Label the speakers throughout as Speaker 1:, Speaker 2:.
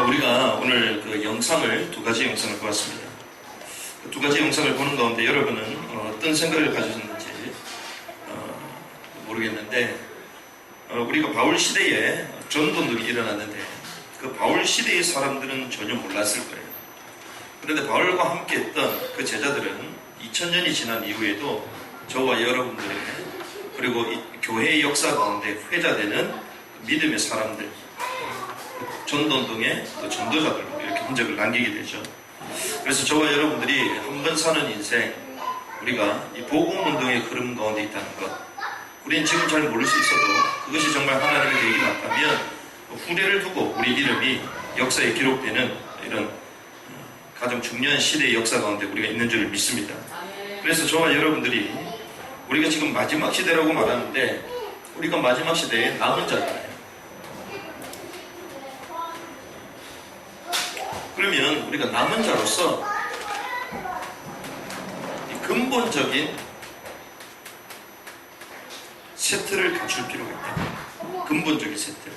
Speaker 1: 우리가 오늘 그 영상을, 두 가지 영상을 보았습니다. 그 두 가지 영상을 보는 가운데 여러분은 어떤 생각을 가지셨는지 모르겠는데, 우리가 바울 시대에 전도들이 일어났는데 그 바울 시대의 사람들은 전혀 몰랐을 거예요. 그런데 바울과 함께 했던 그 제자들은 2000년이 지난 이후에도 저와 여러분들에게, 그리고 이 교회의 역사 가운데 회자되는 믿음의 사람들, 전도운동의 또 전도자들로 이렇게 흔적을 남기게 되죠. 그래서 저와 여러분들이 한 번 사는 인생, 우리가 이 복음운동의 흐름 가운데 있다는 것, 우리는 지금 잘 모를 수 있어도 그것이 정말 하나님의 계획이 맞다면 후대를 두고 우리 이름이 역사에 기록되는 이런 가장 중요한 시대의 역사 가운데 우리가 있는 줄 믿습니다. 그래서 저와 여러분들이, 우리가 지금 마지막 시대라고 말하는데 우리가 마지막 시대에 남은 자잖아요. 그러면 우리가 남은 자로서 이 근본적인 세트를 갖출 필요가 있다. 근본적인 세트.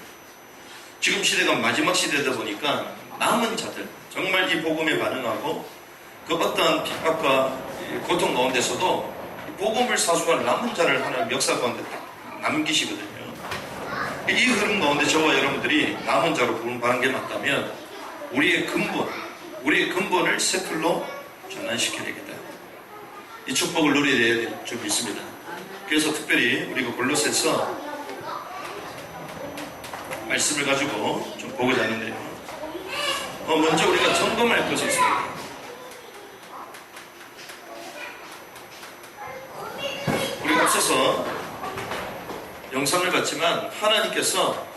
Speaker 1: 지금 시대가 마지막 시대다 보니까 남은 자들, 정말 이 복음에 반응하고 그 어떠한 핍박과 고통 가운데서도 복음을 사수할 남은 자를 하나님 역사 가운데 남기시거든요. 이 흐름 가운데 저와 여러분들이 남은 자로 부름받는 게 맞다면 우리의 근본을 세틀로 전환시켜야 되겠다. 이 축복을 누려야 될 줄 믿습니다. 그래서 특별히 우리가 골로새서 말씀을 가지고 좀 보고자 하는데요. 먼저 우리가 점검할 것이 있습니다. 우리가 앞서서 영상을 봤지만 하나님께서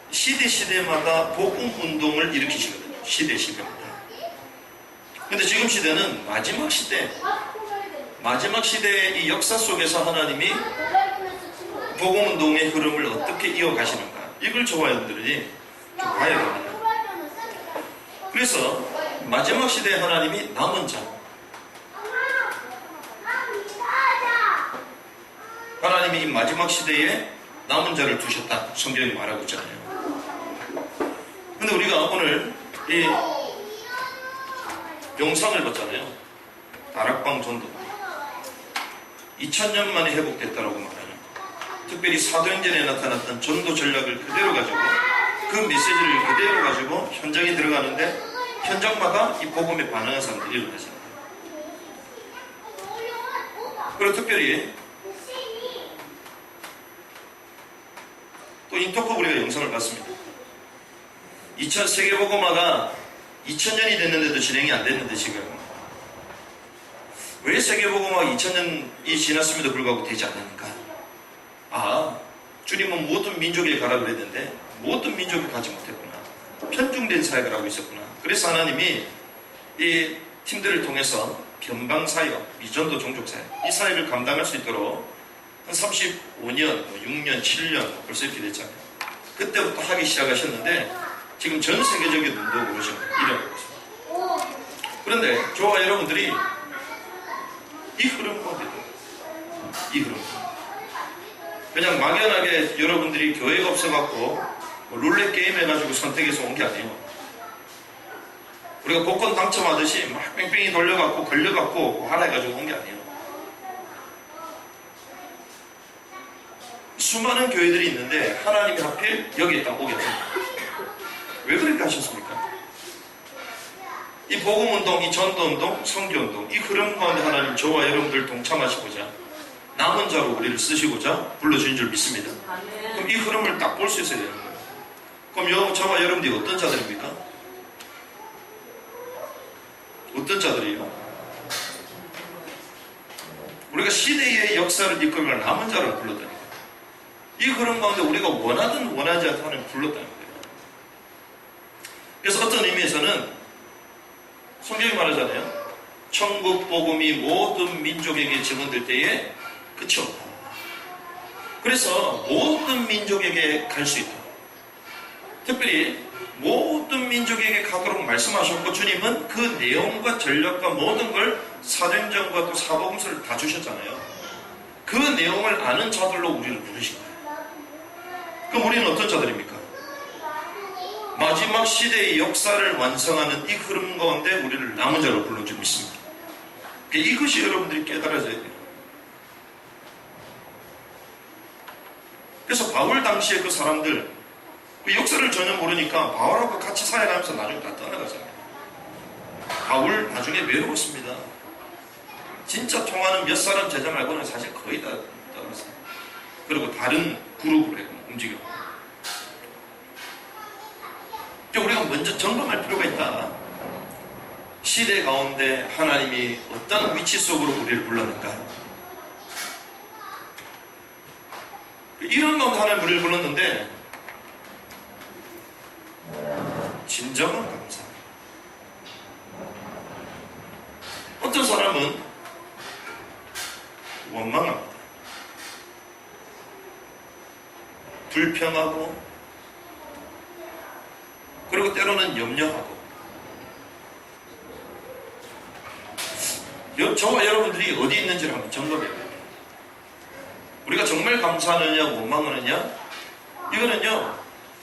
Speaker 1: 시대마다 복음 운동을 일으키시거든요. 시대마다. 근데 지금 시대는 마지막 시대의 이 역사 속에서 하나님이 복음 운동의 흐름을 어떻게 이어가시는가, 이걸 저와 여러분들이 좀 봐야 됩니다. 그래서 마지막 시대에 하나님이 남은 자, 하나님이 이 마지막 시대에 남은 자를 두셨다, 성경이 말하고 있잖아요. 근데 우리가 오늘 이 영상을 봤잖아요. 다락방 전도 2000년 만에 회복됐다라고 말하는, 특별히 사도행전에 나타났던 전도 전략을 그대로 가지고, 그 메시지를 그대로 가지고 현장에 들어가는데 현장마다 이 복음에 반응하는 사람들이 일어나잖아요. 그리고 특별히 또 인터컵 우리가 영상을 봤습니다. 2000 세계복음화가 2000년이 됐는데도 진행이 안 됐는데, 지금 왜 세계복음화가 2000년이 지났음에도 불구하고 되지 않았는가? 주님은 모든 민족에 가라 그랬는데 모든 민족에 가지 못했구나. 편중된 사역을 하고 있었구나. 그래서 하나님이 이 팀들을 통해서 변방사역, 미전도 종족사역, 이 사역을 감당할 수 있도록 한 35년, 6년, 7년 벌써 이렇게 됐잖아요. 그때부터 하기 시작하셨는데 지금 전 세계적인 운동으로 일어나고 있습니다. 그런데 저와 여러분들이 이 흐름 가운데, 이 흐름, 그냥 막연하게 여러분들이 교회가 없어갖고 룰렛 게임 해가지고 선택해서 온 게 아니에요. 우리가 복권 당첨하듯이 막 뺑뺑이 돌려갖고 걸려갖고 하라 해가지고 온 게 아니에요. 수많은 교회들이 있는데 하나님이 하필 여기에 딱 오게 합니다. 왜 그렇게 하셨습니까? 이 복음운동, 이 전도운동, 선교운동, 이 흐름 가운데 하나님 저와 여러분들 동참하시고자 남은 자로 우리를 쓰시고자 불러주신 줄 믿습니다. 그럼 이 흐름을 딱 볼 수 있어야 되는 거예요. 그럼 저와 여러분들이 어떤 자들입니까? 어떤 자들이에요? 우리가 시대의 역사를 이끌어갈 남은 자를 불렀다는 거예요. 이 흐름 가운데 우리가 원하든 원하지 않든 하나님 불렀다는 거예요. 그래서 어떤 의미에서는 성경이 말하잖아요. 천국 복음이 모든 민족에게 증언될 때에 끝이 없다. 그래서 모든 민족에게 갈 수 있다. 특별히 모든 민족에게 가도록 말씀하셨고, 주님은 그 내용과 전략과 모든 걸 사도행전과 또 사복음서를 다 주셨잖아요. 그 내용을 아는 자들로 우리를 부르신 거예요. 그럼 우리는 어떤 자들입니까? 마지막 시대의 역사를 완성하는 이 흐름 가운데 우리를 남은 자로 불러주고 있습니다. 이것이 여러분들이 깨달아져야 돼요. 그래서 바울 당시에 그 사람들, 그 역사를 전혀 모르니까 바울하고 같이 살아가면서 나중에 다 떠나가잖아요. 바울 나중에 외로웠습니다. 진짜 통하는 몇 사람 제자 말고는 사실 거의 다 떠났어요. 그리고 다른 그룹으로 움직여. 우리가 먼저 점검할 필요가 있다. 시대 가운데 하나님이 어떤 위치 속으로 우리를 불렀는가? 이런 가운데 하나님 우리를 불렀는데 진정한 감사. 어떤 사람은 원망합니다. 불평하고 그리고 때로는 염려하고. 저와 여러분들이 어디 있는지를 한번 점검해야 돼요. 우리가 정말 감사하느냐 원망하느냐, 이거는요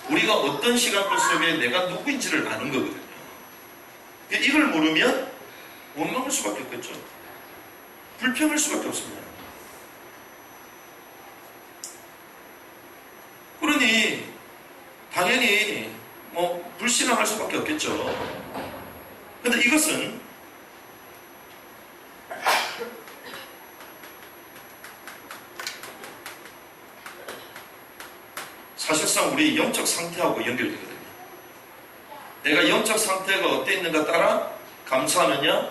Speaker 1: 우리가 어떤 시간표 속에 내가 누구인지를 아는 거거든요. 이걸 모르면 원망할 수밖에 없겠죠. 불평할 수밖에 없습니다. 그러니 당연히 불신앙할 수밖에 없겠죠. 그런데 이것은 사실상 우리 영적 상태하고 연결되거든요. 내가 영적 상태가 어때 있는가 따라 감사하느냐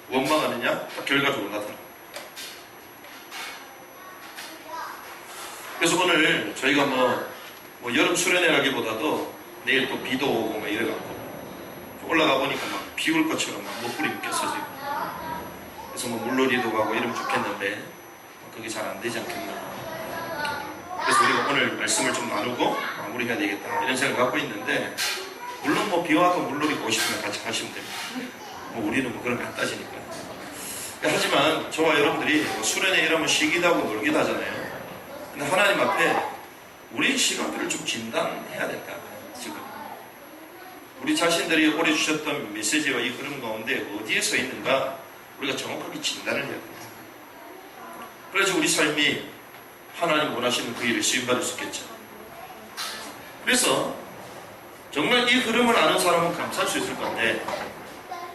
Speaker 1: 원망하느냐 결과적으로 나타납니다. 그래서 오늘 저희가 여름 수련회라기보다도 내일 또 비도 오고 이래갖고 올라가 보니까 막 비 올 것처럼 막 먹구리 묶였어 지금. 그래서 물놀이도 가고 이러면 좋겠는데 그게 잘 안 되지 않겠나. 그래서 우리가 오늘 말씀을 좀 나누고 마무리해야 되겠다 이런 생각을 갖고 있는데, 물론 비 와도 물놀이 가고 싶으면 같이 가시면 됩니다. 우리는 그런 거 안 따지니까요. 하지만 저와 여러분들이 수련회 이러면 쉬기도 하고 놀기도 하잖아요. 근데 하나님 앞에 우리 시간들을 좀 진단해야 될까. 지금 우리 자신들이 오래 주셨던 메시지와 이 흐름 가운데 어디에 서 있는가 우리가 정확하게 진단을 해야 됩니다. 그래서 우리 삶이 하나님 원하시는 그 일을 시험받을 수 있겠죠. 그래서 정말 이 흐름을 아는 사람은 감사할 수 있을 건데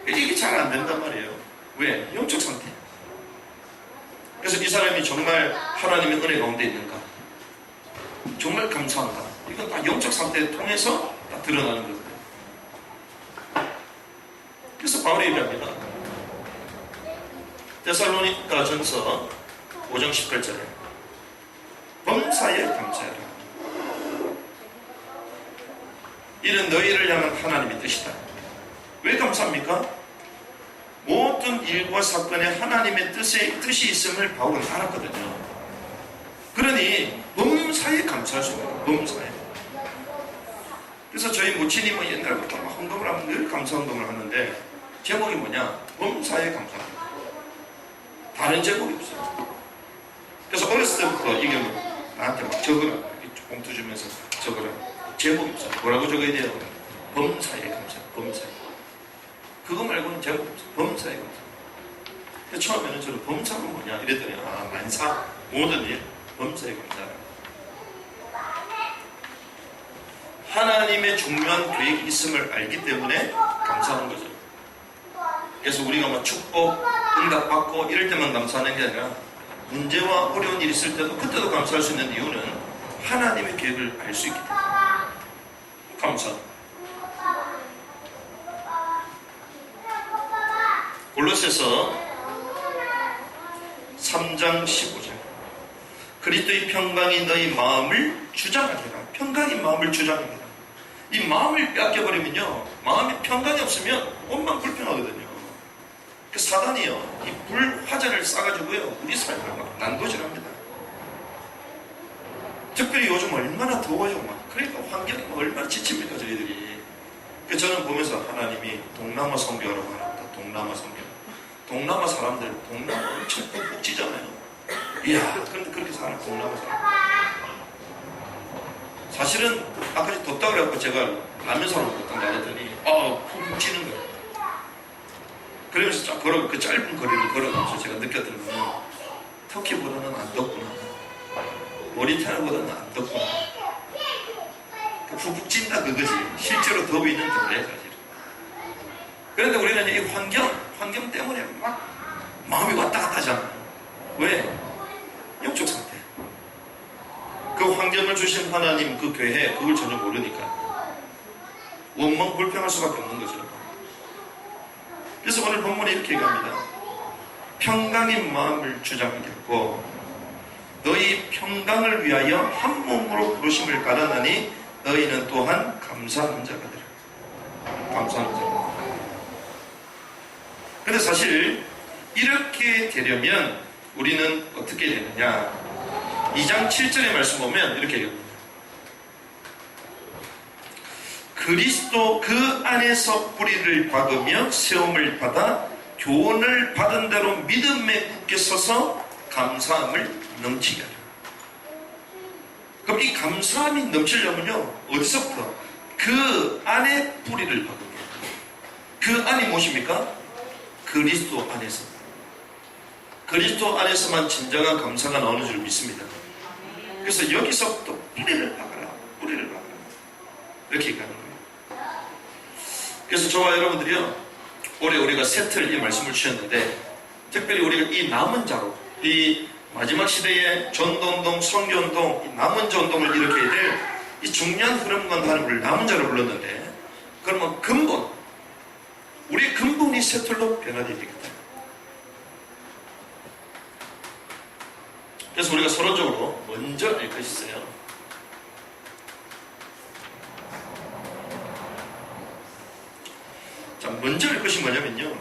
Speaker 1: 이게 잘 안 된단 말이에요. 왜? 영적 상태. 그래서 이 사람이 정말 하나님의 은혜 가운데 있는가, 정말 감사한가, 이건 다 영적 상태를 통해서 다 드러나는 거거든요. 그래서 바울이 얘기합니다. 데살로니가 전서 5장 18절에 범사에 감사해라. 이는 너희를 향한 하나님의 뜻이다. 왜 감사합니까? 모든 일과 사건에 하나님의 뜻이 있음을 바울은 알았거든요. 그러니 범사에 감사할 수 있는 거예요. 범사에. 그래서 저희 모친님은 옛날부터 막 헌금을 하면 늘 감사 헌금을 하는데 제목이 뭐냐? 범사에 감사합니다. 다른 제목이 없어요. 그래서 어렸을 때부터 이게 나한테 막 적으라, 봉투 주면서 적으라. 제목이 없어요. 뭐라고 적어야 돼요? 범사에 감사. 범사에. 그거 말고는 제목 없어요. 범사에 감사. 처음에는 저는 범사가 뭐냐 이랬더니 만사, 모든 일 범사에 감사하라. 하나님의 중요한 계획이 있음을 알기 때문에 감사하는 거죠. 그래서 우리가 축복, 응답받고 이럴 때만 감사하는 게 아니라 문제와 어려운 일이 있을 때도 그때도 감사할 수 있는 이유는 하나님의 계획을 알 수 있기 때문에. 감사. 골로새서 3장 15절. 그리스도의 평강이 너희 마음을 주장하게 해라. 평강이 마음을 주장하게 해라. 이 마음을 뺏겨버리면요, 마음에 평강이 없으면 온만 불평하거든요. 그 사단이요, 이 불화자를 싸가지고요 우리 삶을 막 난도질합니다. 특별히 요즘 얼마나 더워요. 그러니까 환경이 얼마나 지칩니까 저희들이. 그래서 저는 보면서 하나님이 동남아 선교라고 하나보다. 동남아 선교. 동남아 사람들 동남아 엄청 푹푹 찌잖아요. 이야, 그런데 그렇게 사는 동남아 사람. 사실은 아까 덥다고 그래갖고 제가 라면 사러 갔던 가랬더니 푹푹 찌는 거예요. 그러면서 그 짧은 거리를 걸어가면서 제가 느꼈던 거는 터키보다는 안 덥구나, 모리타니아보다는 안 덥구나. 푹푹 찐다 그거지. 실제로 더위는 덜해 사실. 그런데 우리는 이 환경 때문에 막 마음이 왔다 갔다 하잖아. 왜? 영적 상태. 그 환경을 주신 하나님, 그 교회, 그걸 전혀 모르니까 원망 불평할 수밖에 없는 거죠. 그래서 오늘 본문에 이렇게 얘기합니다. 평강인 마음을 주장하겠고 너희 평강을 위하여 한 몸으로 부르심을 받았나니 너희는 또한 감사하는 자가 되라. 감사하는 자가. 근데 사실 이렇게 되려면 우리는 어떻게 되느냐. 2장 7절의 말씀 보면 이렇게 얘기합니다. 그리스도 그 안에서 뿌리를 박으며 세움을 받아 교훈을 받은 대로 믿음에 굳게 서서 감사함을 넘치게 하라. 그럼 이 감사함이 넘치려면요, 어디서부터? 그 안에 뿌리를 박으며. 그 안이 무엇입니까? 그리스도 안에서. 그리스도 안에서만 진정한 감사가 나오는 줄 믿습니다. 그래서 여기서부터 뿌리를 박아라, 뿌리를 박아라, 이렇게 얘기하는 거예요. 그래서 저와 여러분들이요, 올해 우리가 세틀 이 말씀을 주셨는데, 특별히 우리가 이 남은 자로, 이 마지막 시대의 전도운동, 선교운동, 이 남은 자 운동을 일으켜야 될 이 중요한 흐름과 하나님을 남은 자로 불렀는데, 그러면 근본, 우리의 근본이 세틀로 변화되어야 되겠다. 그래서 우리가 서론적으로 먼저 알 것이 있어요. 자, 먼저 알 것이 뭐냐면요,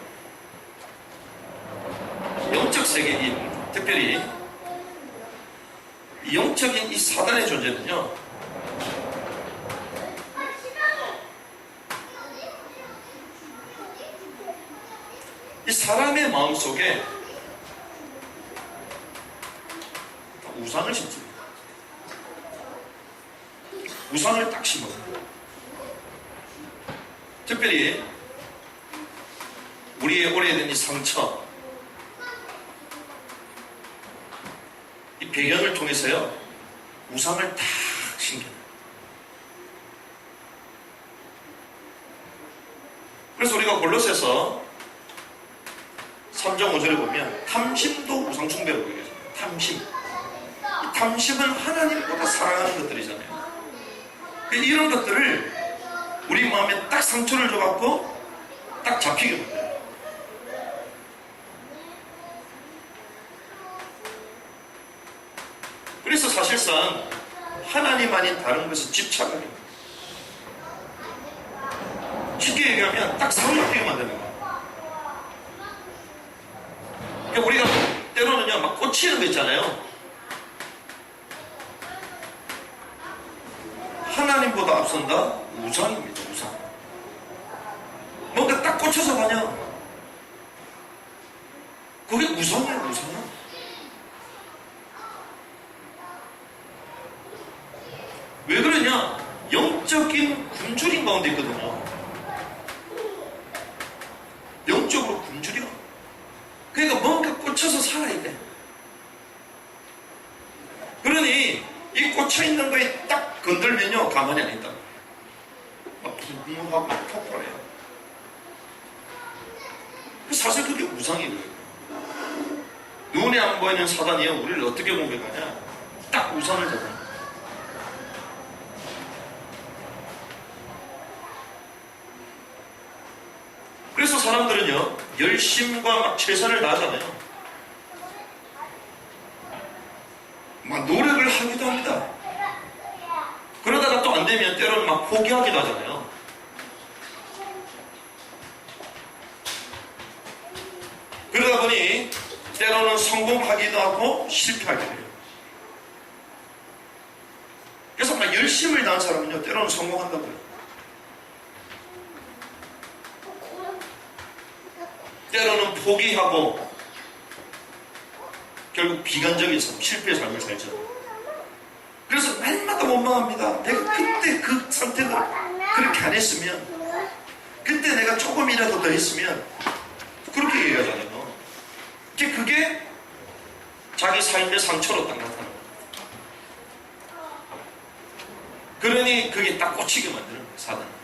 Speaker 1: 영적 세계인, 특별히 영적인 이 사단의 존재는요, 이 사람의 마음속에 우상을 심습니다. 우상을 딱 심어요. 특별히 우리의 오래된 이 상처, 이 배경을 통해서요, 우상을 딱 심겨요. 그래서 우리가 골로새서 3장 5절에 보면 탐심도 우상 숭배라고 얘기하죠. 탐심. 탐심은 하나님보다 사랑하는 것들이잖아요. 이런 것들을 우리 마음에 딱 상처를 줘갖고 딱 잡히게 만들어요. 그래서 사실상 하나님 아닌 다른 것에 집착하게 만들어요. 쉽게 얘기하면 딱 사로잡히게 만드는 거예요. 그러니까 우리가 때로는요, 막 꽂히는 거 있잖아요. 하나님보다 앞선다? 우상입니다, 우상. 뭔가 딱 꽂혀서 가냐? 그게 우상이에요, 우상이야. 왜 그러냐? 영적인 굶주림 가운데 있거든요. 영적으로 굶주려. 그러니까 뭔가 꽂혀서 살아야 돼. 그러니 이 꽂혀있는 거에 딱 건들면요, 가만히 안 있다. 막 분노하고 폭발해요. 사실 그게 우상이에요. 눈에 안 보이는 사단이요, 우리를 어떻게 공격하냐? 딱 우상을 잡아요. 그래서 사람들은요, 열심과 막 최선을 다하잖아요. 막 노력을 하기도 합니다. 그러다가 또 안 되면 때로는 막 포기하기도 하잖아요. 그러다 보니 때로는 성공하기도 하고 실패하기도 해요. 그래서 막 열심을 다한 사람은요, 때로는 성공한다고요. 때로는 포기하고 결국 비관적인 삶, 실패의 삶을 살죠. 그래서 날마다 원망합니다. 내가 그때 그 선택을, 그렇게 안 했으면, 그때 내가 조금이라도 더 했으면, 그렇게 얘기하잖아요. 그게 자기 삶의 상처로 딱 나타나는 거예요. 그러니 그게 딱 꽂히게 만드는 거예요, 사단.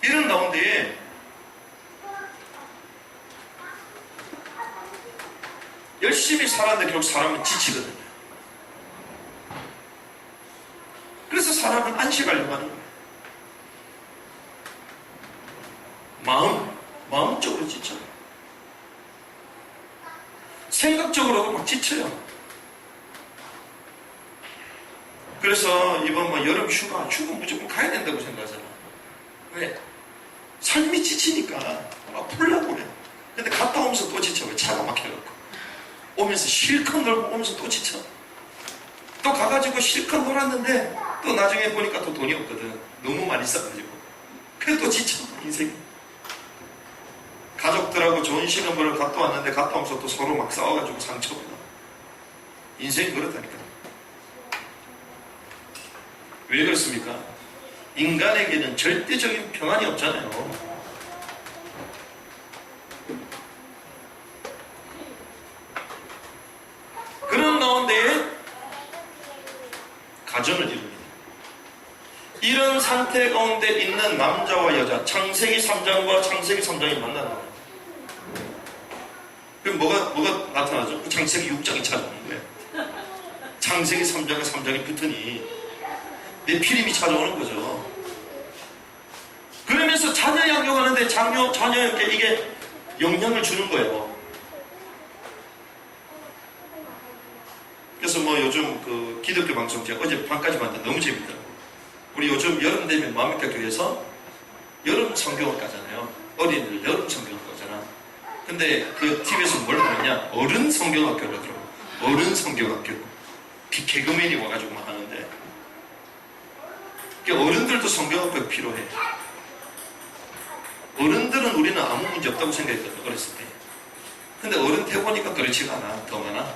Speaker 1: 이런 가운데 열심히 살았는데 결국 사람은 지치거든요. 그래서 사람은 안식하려고 하는 거예요. 마음적으로 지쳐요. 생각적으로도 막 지쳐요. 그래서 이번 여름 휴가 무조건 가야 된다고 생각하잖아. 왜? 삶이 지치니까 막 풀려고 그래. 근데 갔다 오면서 또 지쳐. 왜? 차가 막혀갖고. 오면서 실컷 놀고 오면서 또 지쳐. 또 가가지고 실컷 놀았는데 또 나중에 보니까 또 돈이 없거든. 너무 많이 써가지고. 그래 또 지쳐, 인생이. 가족들하고 좋은 신혼부를 갔다 왔는데 갔다 오면서 또 서로 막 싸워가지고 상처받아. 인생이 그렇다니까. 왜 그렇습니까? 인간에게는 절대적인 평안이 없잖아요. 그런 가운데 가정을 이룹니다. 이런 상태 가운데 있는 남자와 여자, 창세기 3장과 창세기 3장이 만나는 거예요. 그럼 뭐가 나타나죠? 창세기 6장이 찾아오는 거예요. 창세기 3장과 3장이 붙으니 내 피림이 찾아오는 거죠. 그러면서 자녀 양육하는데 자녀에게 이게 영향을 주는 거예요. 그래서 요즘 그 기독교 방송 제가 어제 밤까지 봤는데 너무 재밌더라고요. 우리 요즘 여름 되면 마음의과 교회에서 여름 성경을 가잖아요. 어린이들 여름 성경을 가잖아. 근데 그 TV에서 뭘 하느냐? 어른 성경학교를 하더라고요. 어른 성경학교. 개그맨이 와가지고 막 하는데. 어른들도 성경학교가 필요해. 어른들은 우리는 아무 문제 없다고 생각했거든, 어렸을 때. 근데 어른 돼보니까 그렇지가 않아. 더 많아.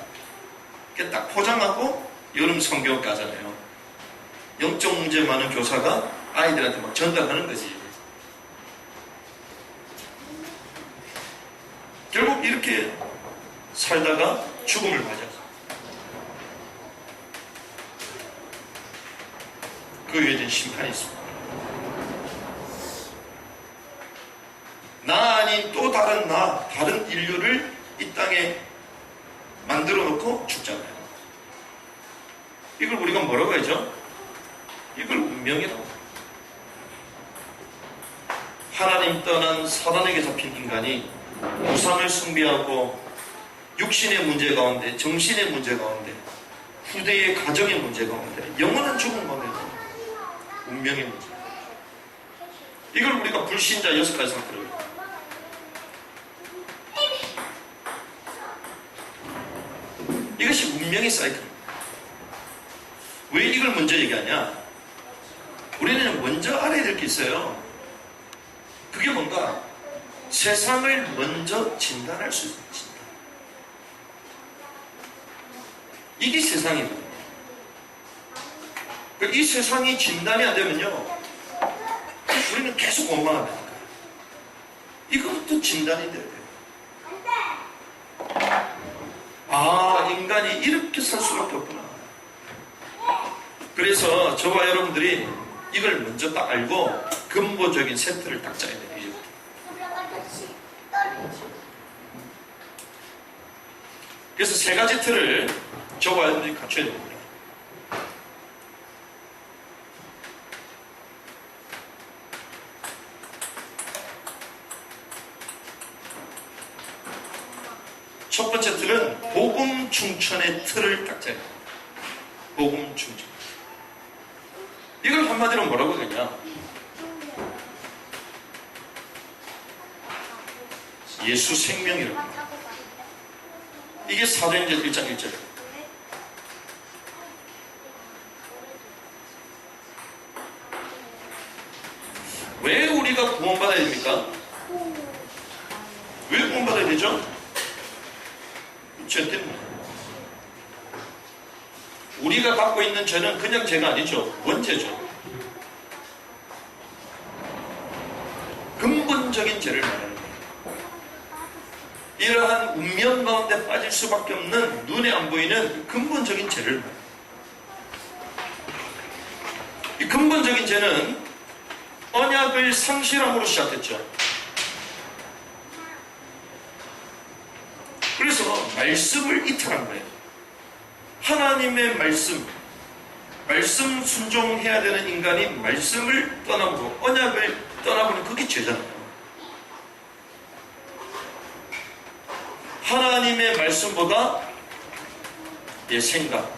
Speaker 1: 딱 포장하고 여름 성경 가잖아요. 영적 문제 많은 교사가 아이들한테 막 전달하는 거지. 결국 이렇게 살다가 죽음을 맞았어. 그 위에 된 심판이 있습니다. 나 아닌 또 다른 인류를 이 땅에 만들어 놓고 죽잖아요. 이걸 우리가 뭐라고 하죠? 이걸 운명이라고. 하나님 떠난 사단에게 잡힌 인간이 우상을 숭배하고 육신의 문제 가운데, 정신의 문제 가운데, 후대의 가정의 문제 가운데 영원한 죽음 가운데 운명의 문제. 이걸 우리가 불신자 6가지 상태로 이것이 운명의 사이클입니다. 왜 이걸 먼저 얘기하냐? 우리는 먼저 알아야 될 게 있어요. 그게 뭔가 세상을 먼저 진단할 수 있는 진단. 이게 세상이거든요. 이 세상이 진단이 안 되면요, 우리는 계속 원망합니다. 이것도 진단이 돼야 돼요. 아, 인간이 이렇게 살 수밖에 없구나. 그래서 저와 여러분들이 이걸 먼저 딱 알고 근본적인 세트를 딱 짜야 돼요. 그래서 3가지 틀을 저와 여러분들이 갖춰야 됩니다. 첫 번째 틀은 복음 충천의 틀을 딱 짜야 됩니다. 복음 충천. 이걸 한마디로 뭐라고 하냐? 예수 생명이라고 합니다. 이게 사도행전 1장 1절이에요. 왜 우리가 구원받아야 됩니까? 왜 구원받아야 되죠? 죄 때문에. 우리가 갖고 있는 죄는 그냥 죄가 아니죠. 원죄죠. 근본적인 죄를 말하는 거예요. 이러한 운명 가운데 빠질 수밖에 없는 눈에 안 보이는 근본적인 죄를 말해요. 이 근본적인 죄는 언약을 상실함으로 시작했죠. 그래서 말씀을 이탈한 거예요. 하나님의 말씀 순종해야 되는 인간이 말씀을 떠나고 언약을 떠나보니 그게 죄잖아요. 하나님의 말씀보다 내 생각,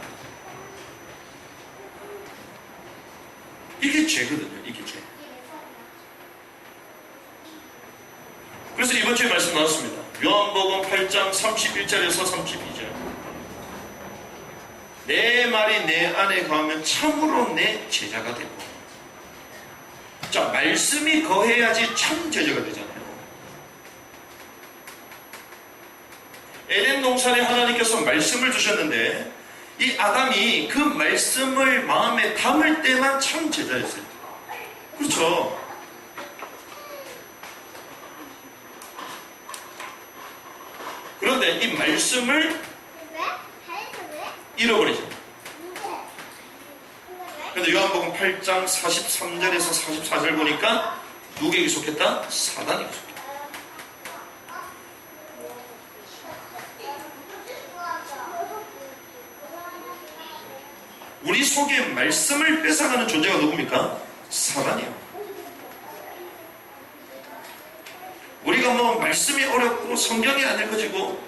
Speaker 1: 이게 죄거든요. 이게 죄. 그래서 이번 주에 말씀 나왔습니다. 요한복음 8장 31절에서 32절. 내 말이 내 안에 거하면 참으로 내 제자가 되고. 자, 말씀이 거해야지 참 제자가 되잖아요. 에덴 동산에 하나님께서 말씀을 주셨는데 이 아담이 그 말씀을 마음에 담을 때만 참 제자였어요. 그렇죠? 그런데 이 말씀을 잃어버리죠. 그런데 요한복음 8장 43절에서 44절 보니까 누구에게 속했다? 사단에게 속했다. 우리 속에 말씀을 뺏어가는 존재가 누굽니까? 사단이에요. 우리가 뭐 말씀이 어렵고 성경이 안 읽어지고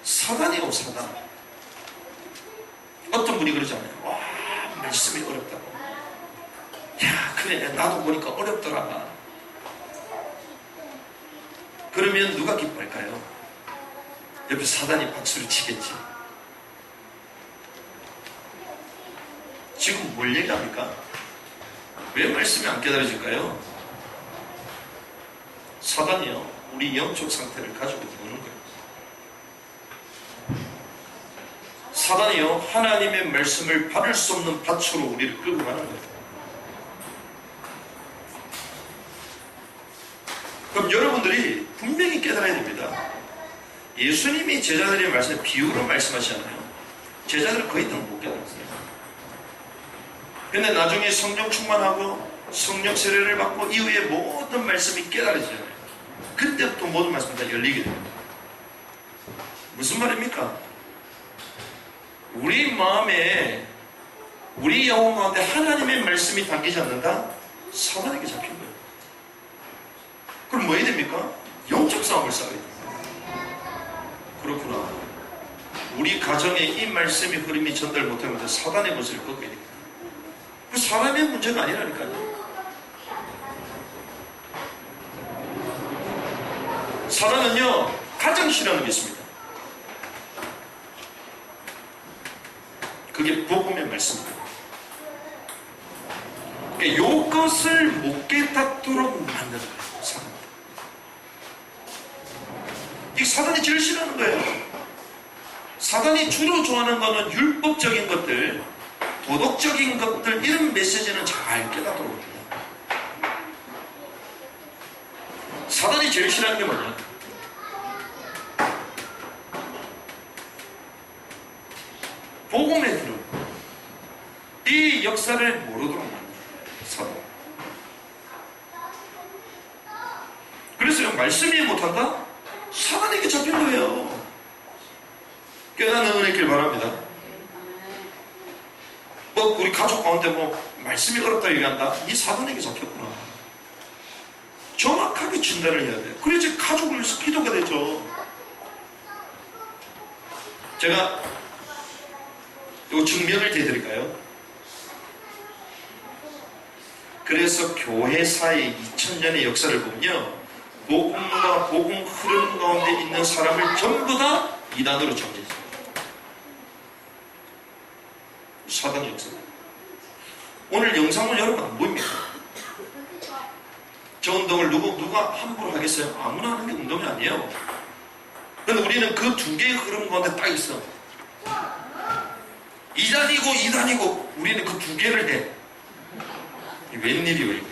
Speaker 1: 사단이에요. 사단. 어떤 분이 그러잖아요. 와, 말씀이 어렵다고. 야, 그래, 나도 보니까 어렵더라. 그러면 누가 기뻐할까요? 옆에 사단이 박수를 치겠지. 지금 뭘 얘기합니까? 왜 말씀이 안 깨달아질까요? 사단이요, 우리 영적 상태를 가지고 노는 거예요. 사단이요, 하나님의 말씀을 받을 수 없는 밭으로 우리를 끌고 가는 거예요. 그럼 여러분들이 분명히 깨달아야 됩니다. 예수님이 제자들의 말씀에 비유로 말씀하시잖아요. 제자들은 거의 다 못 깨달았어요. 근데 나중에 성령 충만하고 성령 세례를 받고 이후에 모든 말씀이 깨달아지잖아요. 그때부터 모든 말씀이 다 열리게 됩니다. 무슨 말입니까? 우리 마음에, 우리 영혼 가운데 하나님의 말씀이 담기지 않는다? 사단에게 잡힌 거예요. 그럼 뭐 해야 됩니까? 영적 싸움을 싸워야 됩니다. 그렇구나. 우리 가정에 이 말씀의 흐름이 전달 못하면 사단의 것을 꺾어야 됩니다. 그 사람의 문제가 아니라니까요. 사단은요, 가장 싫어하는 게 있습니다. 그게 복음의 말씀입니다. 그러니까 요것을 못 깨닫도록 만드는 거예요. 사단. 이 사단이 제일 싫어하는 거예요. 사단이 주로 좋아하는 거는 율법적인 것들, 도덕적인 것들, 이런 메시지는 잘 깨닫도록 합니다. 사단이 제일 싫어하는 게 뭐냐? 복음의 흐름, 이 역사를 모르도록 만드는 사단. 그래서 말씀 이해 못한다? 사단에게 잡힌 거예요. 깨닫는 은혜 있길 바랍니다. 뭐 우리 가족 가운데 뭐 말씀이 어렵다 얘기한다? 이 사단에게 잡혔구나. 정확하게 진단을 해야 돼요. 그래야지 가족을 위해서 기도가 되죠. 제가 이거 증명을 해드릴까요? 그래서 교회사의 2000년의 역사를 보면요, 복음과 복음 흐름 가운데 있는 사람을 전부 다 이단으로 정죄했어요. 사단의 역사. 오늘 영상은 여러분 안 보입니까? 저 운동을 누가 함부로 하겠어요? 아무나 하는 게 운동이 아니에요. 근데 우리는 그 두 개의 흐름 가운데 딱 있어. 이단이고 이단이고 우리는 그 두 개를 해. 웬일이요 이게.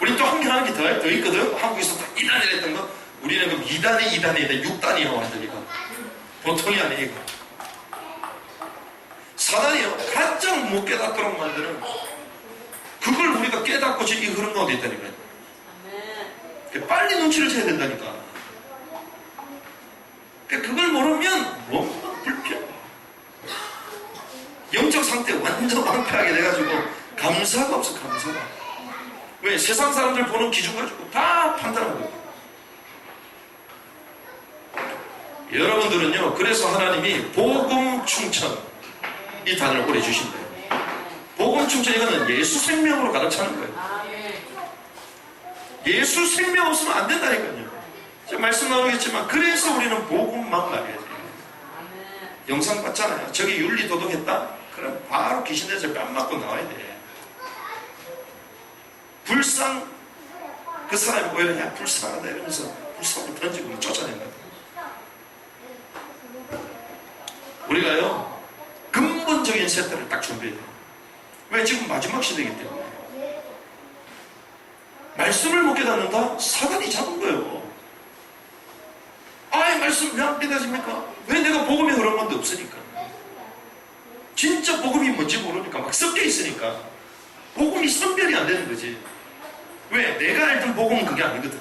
Speaker 1: 우리 또 한 개 하는 게 더 있거든. 한국에서 딱 이단이라 했던 거 우리는 그럼 2단이 6단이야 완전히가. 보통이 아니에요 이거. 사단이요 가장 못 깨닫도록 만드는 그걸 우리가 깨닫고 지금 이 흐름 가운데 있다니까요. 빨리 눈치를 채야 된다니까. 그걸 모르면 너무 불편. 영적 상태 완전 황폐하게 돼가지고 감사가 없어. 감사가. 왜? 세상 사람들 보는 기준 가지고 다 판단하는 거예요. 여러분들은요 그래서 하나님이 복음 충천 이 단어를 오래 주신 거예요. 복음 충천 이거는 예수 생명으로 가득 차는 거예요. 예수 생명 없으면 안 된다니까요. 제가 말씀 나오겠지만 그래서 우리는 복음만 말해야 돼요. 영상 봤잖아요. 저기 윤리 도덕했다? 그럼 바로 귀신에서 뺨 맞고 나와야 돼. 불쌍 그 사람이 오히려 야 불쌍하다 이러면서 불쌍을 던지고 쫓아낸다. 우리가요 근본적인 세트를 딱 준비해야 돼요. 왜? 지금 마지막 시대이기 때문에. 말씀을 못 깨닫는다? 사단이 잡은 거예요. 아예 말씀 왜 안 깨닫습니까? 왜? 내가 복음이 그런 건데 없으니까. 진짜 복음이 뭔지 모르니까 막 섞여 있으니까 복음이 선별이 안 되는 거지. 왜? 내가 알던 복음은 그게 아니거든.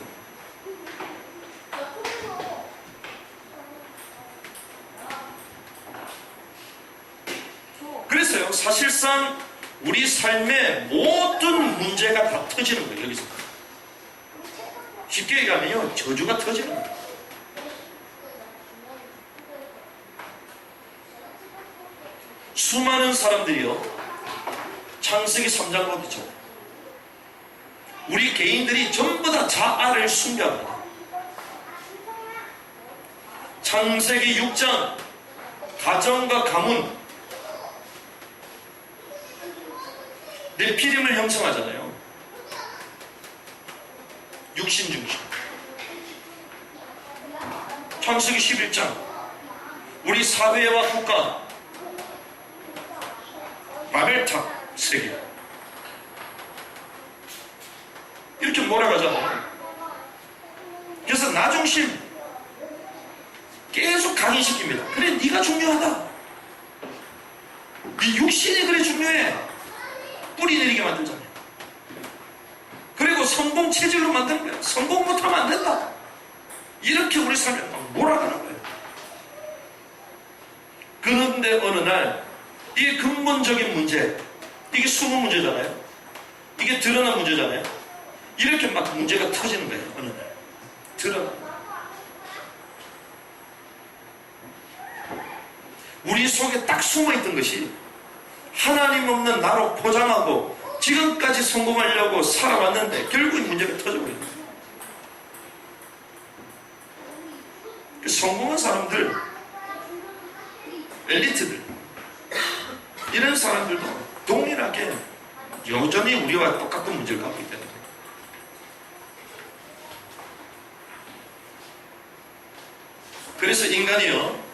Speaker 1: 그래서요 사실상 우리 삶의 모든 문제가 다 터지는 거예요. 여기서 쉽게 얘기하면요 저주가 터지는 거예요. 수많은 사람들이요 창세기 3장 보겠죠. 우리 개인들이 전부 다 자아를 숭배합니다. 창세기 6장 가정과 가문 네피림을 형성하잖아요. 육신 중심. 창세기 11장 우리 사회와 국가 바벨탑 세계 이렇게 몰아가잖아요. 그래서 나 중심 계속 강의시킵니다. 그래 네가 중요하다. 네 육신이 그래 중요해. 뿌리 내리게 만들잖아요. 그리고 성공 체질로 만드는 거예요. 성공 못하면 안 된다. 이렇게 우리 삶에 몰아가는 거예요. 그런데 어느 날 이 근본적인 문제, 이게 숨은 문제잖아요. 이게 드러난 문제잖아요. 이렇게 막 문제가 터지는 거예요. 어느 날 드러나. 우리 속에 딱 숨어있던 것이 하나님 없는 나로 포장하고 지금까지 성공하려고 살아왔는데 결국 문제가 터져버린 거예요. 그 성공한 사람들, 엘리트들, 이런 사람들도 동일하게 여전히 우리와 똑같은 문제를 갖고 있다는 거예요. 그래서 인간이요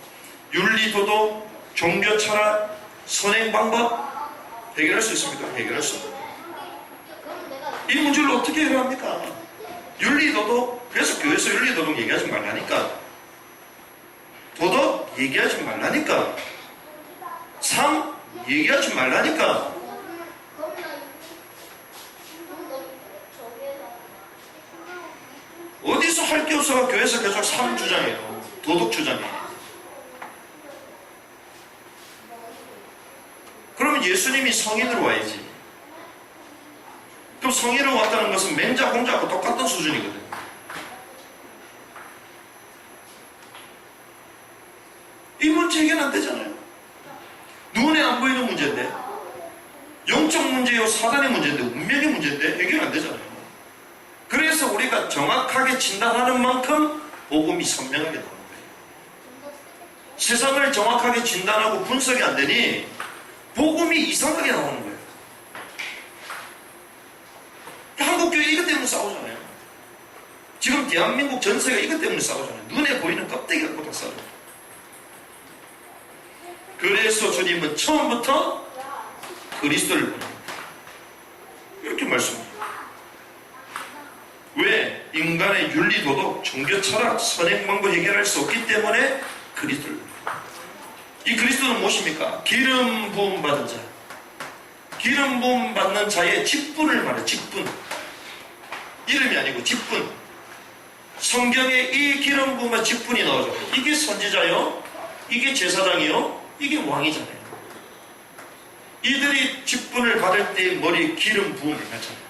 Speaker 1: 윤리, 도덕, 종교, 철학, 선행 방법 해결할 수 있습니까? 해결할 수 없어요. 이 문제를 어떻게 해결합니까? 윤리, 도덕, 그래서 교회에서 윤리, 도덕 얘기하지 말라니까. 도덕 얘기하지 말라니까. 삶 얘기하지 말라니까. 어디서 할 게 없어가 교회에서 계속 삶 주장해요. 도덕 주장해요. 그러면 예수님이 성인으로 와야지. 그럼 성인으로 왔다는 것은 맹자, 공자하고 똑같은 수준이거든. 이 문제 해결 안 되잖아요. 눈에 안 보이는 문제인데, 영적 문제요 사단의 문제인데, 운명의 문제인데 해결 안 되잖아요. 그래서 우리가 정확하게 진단하는 만큼 복음이 선명하게 나오는 거예요. 세상을 정확하게 진단하고 분석이 안 되니 복음이 이상하게 나오는 거예요. 한국교회 이것 때문에 싸우잖아요. 지금 대한민국 전세가 이것 때문에 싸우잖아요. 눈에 보이는 껍데기 갖고 다 싸워요. 그래서 주님은 처음부터 그리스도를 보냅니다. 이렇게 말씀합니다. 왜? 인간의 윤리, 도덕, 종교, 철학, 선행방법 해결할 수 없기 때문에 그리스도를 보냅니다. 이 그리스도는 무엇입니까? 기름 부음 받은 자. 기름 부음 받는 자의 직분을 말해요. 직분. 이름이 아니고 직분. 성경에 이 기름 부음의 직분이 나오죠. 이게 선지자요, 이게 제사장이요, 이게 왕이잖아요. 이들이 직분을 받을 때 머리 기름 부음을 받잖아요.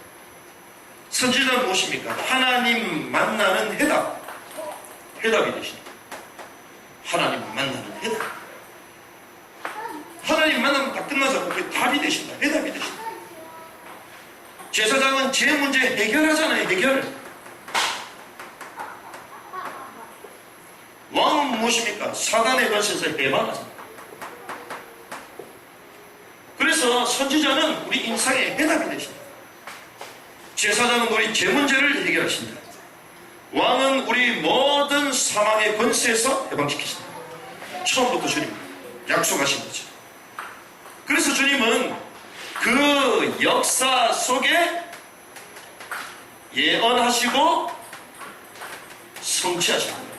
Speaker 1: 선지자는 무엇입니까? 하나님 만나는 해답이 되십니다. 하나님 만나는 해답. 하나님 만나면 다 끝나서 그게 답이 되신다. 해답이 되신다. 제사장은 제 문제 해결하잖아요. 해결. 왕은 무엇입니까? 사단의 권세에서 해방하잖아요. 그래서 선지자는 우리 인생의 해답이 되신다. 제사장은 우리 제 문제를 해결하신다. 왕은 우리 모든 사망의 권세에서 해방시키신다. 처음부터 주님 약속하신 거죠. 그래서 주님은 그 역사 속에 예언하시고 성취하신 거예요.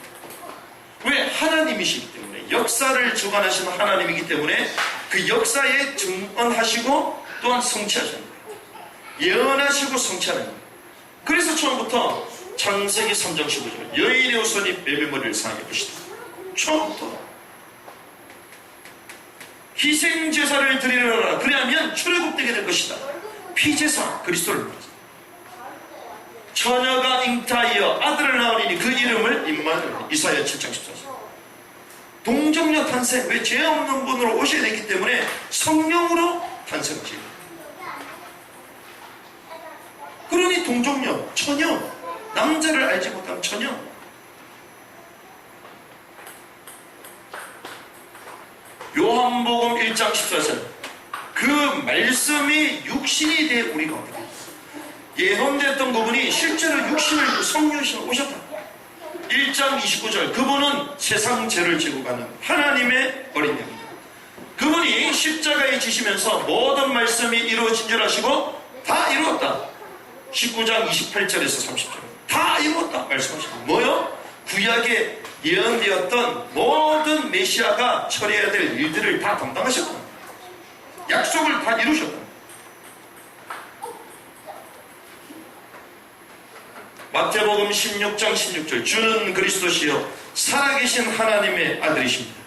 Speaker 1: 왜? 하나님이시기 때문에, 역사를 주관하시는 하나님이기 때문에 그 역사에 증언하시고 또한 성취하시는 거예요. 예언하시고 성취하는 거예요. 그래서 처음부터 창세기 3장 15절 여인의 후손이 베베머리를 상하게 하시다. 처음부터 희생제사를 드리려라. 그래야면 출애굽되게 될 것이다. 피제사 그리스도를 말하죠. 처녀가 잉타하여 아들을 낳으니 그 이름을 임마누엘. 이사야 7장 14절. 동정녀 탄생. 왜? 죄 없는 분으로 오셔야 되기 때문에 성령으로 탄생하시고, 그러니 동정녀, 처녀, 남자를 알지 못한 처녀. 요한복음 1장 14절 그 말씀이 육신이 돼 우리가 어떻게 예언됐던 그분이 실제로 육신을 성령이시로 오셨다. 1장 29절 그분은 세상 죄를 지고 가는 하나님의 어린 양입니다. 그분이 십자가에 지시면서 모든 말씀이 이루어진 줄 아시고 다 이루었다. 19장 28절에서 30절 다 이루었다 말씀하시고, 뭐요? 구약에 예언되었던 모든 메시아가 처리해야 될 일들을 다 담당하셨다. 약속을 다 이루셨다. 마태복음 16장 16절 주는 그리스도시요 살아계신 하나님의 아들이십니다.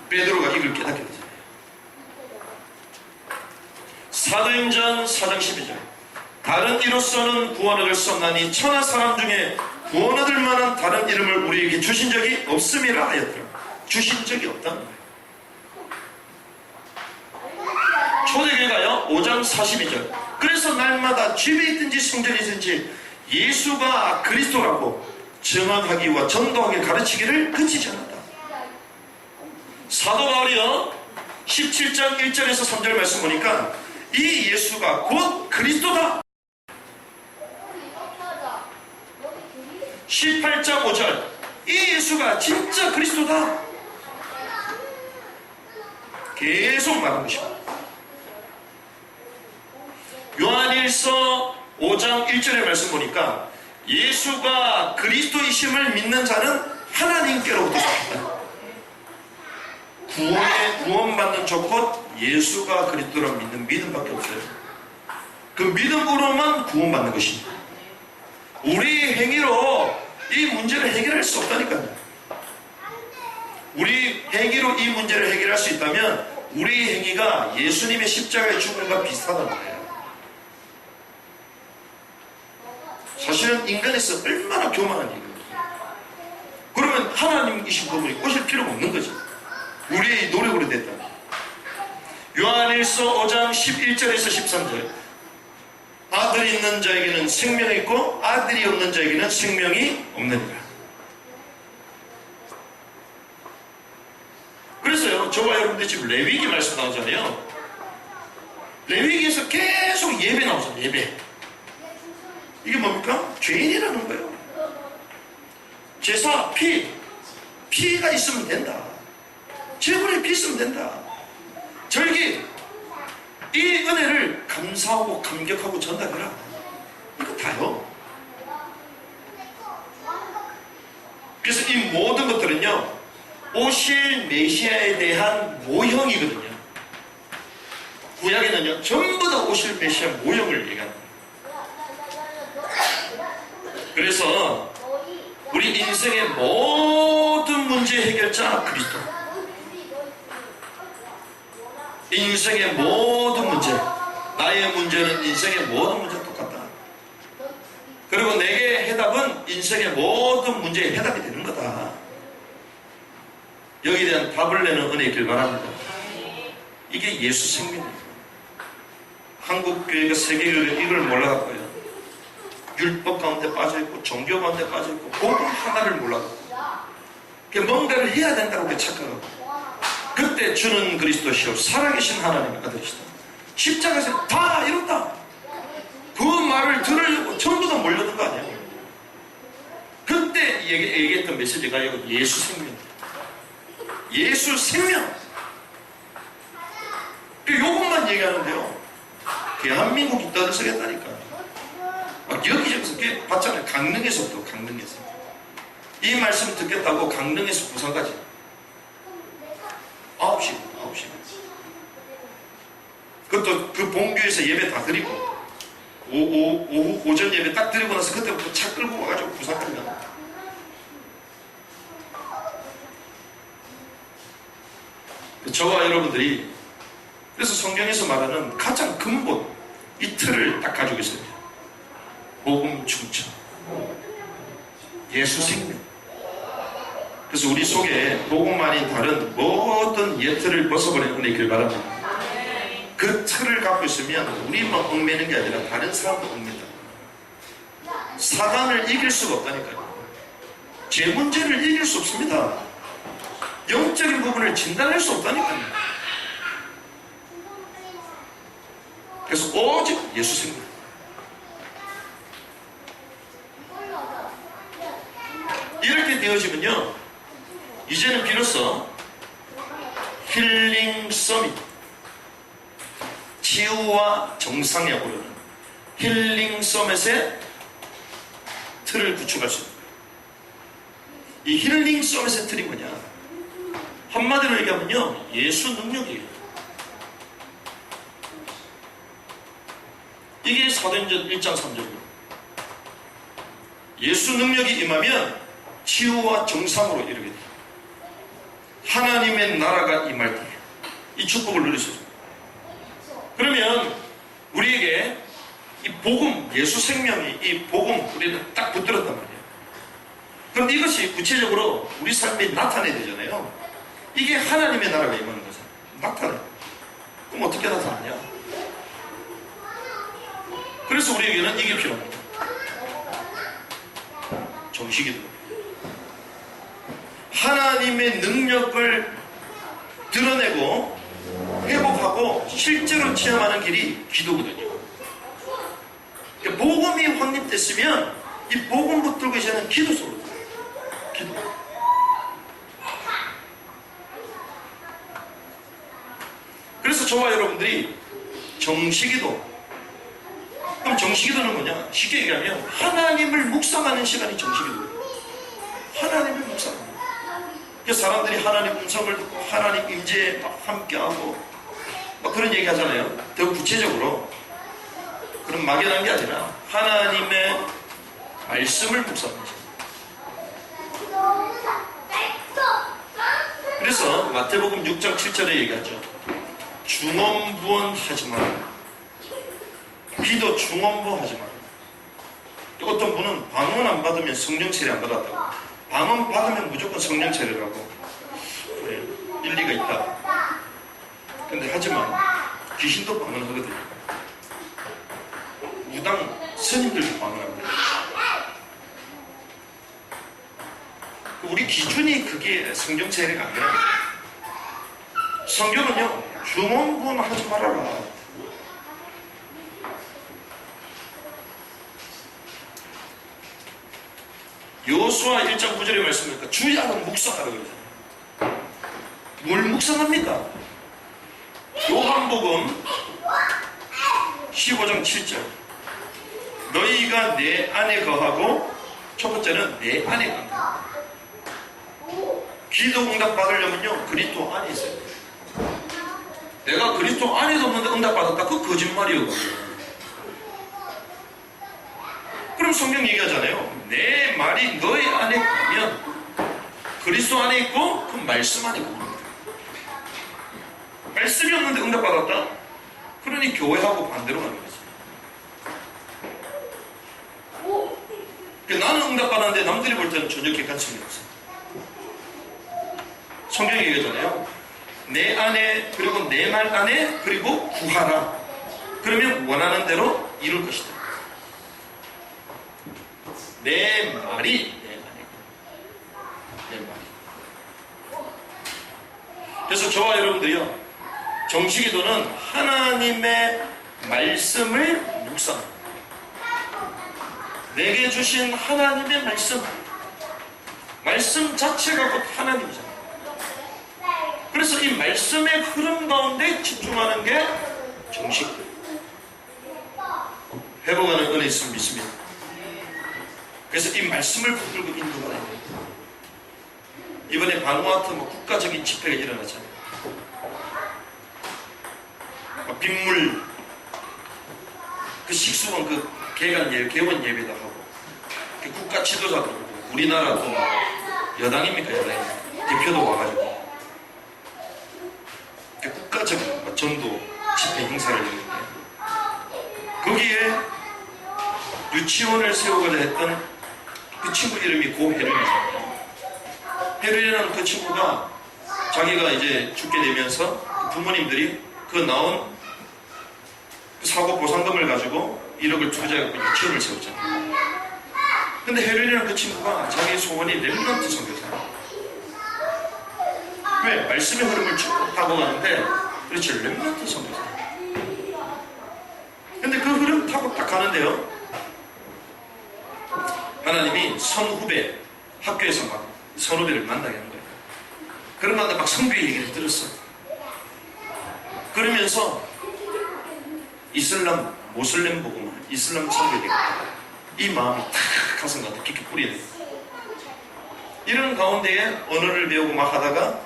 Speaker 1: 베드로가 이걸 깨닫게 되잖아요. 사도행전 4장 12절 다른 이로서는 구원 얻을 수 없나니 천하 사람 중에 구원 얻을 만한 다른 이름을 우리에게 주신 적이 없음이라 하였더라. 주신 적이 없다는 거예요. 초대교회가요 5장 42절 그래서 날마다 집에 있든지 성전에 있든지 예수가 그리스도라고 증언하기와 전도하게 가르치기를 그치지 않았다. 사도 바울이요 17장 1절에서 3절 말씀 보니까 이 예수가 곧 그리스도다. 18장 5절 이 예수가 진짜 그리스도다. 계속 말하는 것입니다. 요한일서 5장 1절의 말씀 보니까 예수가 그리스도이심을 믿는 자는 하나님께로부터 삽니다. 구원받는 조건 예수가 그리스도를 믿는 믿음밖에 없어요. 그 믿음으로만 구원받는 것입니다. 우리 행위로 이 문제를 해결할 수 없다니까요. 우리 행위로 이 문제를 해결할 수 있다면 우리 행위가 예수님의 십자가의 죽음과 비슷하다는 거예요. 사실은 인간에서 얼마나 교만한 얘기입니다. 그러면 하나님이신 그분이 오실 필요가 없는 거죠. 우리의 노력으로 됐다. 요한일서 5장 11절에서 13절 아들이 있는 자에게는 생명이 있고 아들이 없는 자에게는 생명이 없느니라. 그래서요 저와 여러분들 지금 레위기 말씀 나오잖아요. 레위기에서 계속 예배 나오잖아요. 예배. 이게 뭡니까? 죄인이라는 거예요. 제사, 피가 있으면 된다. 제물에 피 있으면 된다. 절기, 이 은혜를 감사하고 감격하고 전달해라. 이거 다요. 그래서 이 모든 것들은요, 오실 메시아에 대한 모형이거든요. 구약에는요, 전부 다 오실 메시아 모형을 얘기합니다. 그래서 우리 인생의 모든 문제 해결자 그리스도. 인생의 모든 문제, 나의 문제는 인생의 모든 문제가 똑같다. 그리고 내게 해답은 인생의 모든 문제에 해답이 되는 거다. 여기에 대한 답을 내는 은혜의 길 바랍니다. 이게 예수 생명이에요. 한국교회가 세계교회가 이걸 몰라갖고요, 율법 가운데 빠져있고 종교 가운데 빠져있고 복음 하나를 몰라갖고 뭔가를 해야 된다고 착각하고, 그때 주는 그리스도시요 살아계신 하나님의 아들이시다, 십자가에서 다 이뤘다, 그 말을 들으려고 전부 다 몰려든 거 아니에요. 그때 얘기했던 메시지가 예수 생명, 예수 생명. 요것만 얘기하는데요, 대한민국이 떠들썩했다니까. 막 여기저기서 봤잖아요. 강릉에서부터, 강릉에서 이 말씀 듣겠다고 강릉에서 부산까지 9시. 그것도 그 본교에서 예배 다 드리고 오후 오전 예배 딱 드리고 나서 그때부터 차 끌고 와가지고 부산까지 가. 저와 여러분들이 그래서 성경에서 말하는 가장 근본 이 틀을 딱 가지고 있어요. 복음 충천, 예수 생명. 그래서 우리 속에 복음만이 다른 모든 예틀을 벗어버리는 은혜의 길 바랍니다. 그 틀을 갖고 있으면 우리만 얽매는 게 아니라 다른 사람도 얽매다. 사단을 이길 수가 없다니까요. 제 문제를 이길 수 없습니다. 영적인 부분을 진단할 수 없다니까요. 그래서 오직 예수 생명. 이렇게 되어지면요, 이제는 비로소 힐링 서밋, 치유와 정상에 오르는 힐링 서밋의 틀을 구축할 수 있습니다. 이 힐링 서밋의 틀이 뭐냐? 한마디로 얘기하면요, 예수 능력이에요. 이게 사도행전 1장 3절입니다. 예수 능력이 임하면 치유와 정상으로 이르게 돼요. 하나님의 나라가 임할 때 이 축복을 누릴 수 있습니다. 그러면 우리에게 이 복음, 예수 생명이 이 복음 우리는 딱 붙들었단 말이에요. 그럼 이것이 구체적으로 우리 삶에 나타내야 되잖아요. 이게 하나님의 나라가 임하는 거죠. 나타내. 그럼 어떻게 나타나냐? 그래서 우리에게는 이게 필요합니다. 정식이도. 하나님의 능력을 드러내고 회복하고 실제로 체험하는 길이 기도거든요. 복음이 확립됐으면 이 복음 붙들고 이제는 기도 속으로 들어요. 기도. 그래서 저와 여러분들이 정식기도. 그럼 정식기도는 뭐냐? 쉽게 얘기하면 하나님을 묵상하는 시간이 정식기도예요. 하나님을 묵상하는. 그래서 사람들이 하나님 음성을 듣고 하나님 임재에 막 함께하고 막 그런 얘기 하잖아요. 더 구체적으로 그런 막연한 게 아니라 하나님의 말씀을 묵상하는 시간. 그래서 마태복음 6장 7절에 얘기하죠. 중언부언하지 마라. 기도 중언부언하지 마라. 어떤 분은 방언 안 받으면 성령 세례 안 받았다고. 방언 받으면 무조건 성령 세례라고. 그래, 일리가 있다. 근데 하지만 귀신도 방언하거든요. 무당 스님들도 방언합니다. 우리 기준이 그게 성령 세례가 아니라 성경은요, 중언부언하지 말아라. 여호수아 1장 9절의 말씀이니까 주야는 묵상하라 그러잖아요. 뭘 묵상합니까? 요한복음 15장 7절 너희가 내 안에 거하고 첫 번째는 내 안에 거한다. 기도 응답 받으려면요 그리스도 안에 있어야 돼요. 내가 그리스도 안에도 없는데 응답 받았다? 그거 거짓말이거든요. 그럼 성경 얘기하잖아요. 내 말이 너희 안에 가면 그리스도 안에 있고 그 말씀 안에 있고 말씀이 없는데 응답 받았다? 그러니 교회하고 반대로 가는 거지. 나는 응답 받았는데 남들이 볼 때는 전혀 객관성이 없어. 성경이 얘기하잖아요. 내 안에 그리고 내 말 안에 그리고 구하라. 그러면 원하는 대로 이룰 것이다. 내 말이 내 안에 내 말이. 그래서 저와 여러분들이요 정식기도는 하나님의 말씀을 묵상. 내게 주신 하나님의 말씀 자체가 곧 하나님이잖아요. 그래서 이 말씀의 흐름 가운데 집중하는 게 정식기도. 회복하는 은혜 있음을 믿습니다. 그래서 이 말씀을 붙들고 인도가 됩니다. 이번에 바누아투 국가적인 집회가 일어나잖아요. 빗물 그 식수원 그 개원 예배도 하고 국가 지도자도 오고 우리나라도 여당입니까 여당 대표도 와가지고 국가적인 전도 집회 행사를 했는데 거기에 유치원을 세우고자 했던 그 친구 이름이 고혜륜이잖아요. 혜륜이라는 그 친구가 자기가 이제 죽게 되면서 부모님들이 그 나온 그 사고 보상금을 가지고 1억을 투자해서 유치원을 세웠잖아요. 근데 혜륜이라는 그 친구가 자기 소원이 렘넌트 선교사예요. 왜? 말씀의 흐름을 쭉 타고 가는데 그렇지 렘넌트 선교사예요. 근데 그 흐름 타고 딱 가는데요 하나님이 선후배 학교에서 막 선후배를 만나게 하는 거예요. 그러면 막 선교 얘기를 들었어. 그러면서 이슬람 모슬렘 보고 이슬람 선교에 되겠다. 이 마음이 탁 가슴 가운데 깊게 뿌리네. 이런 가운데에 언어를 배우고 막 하다가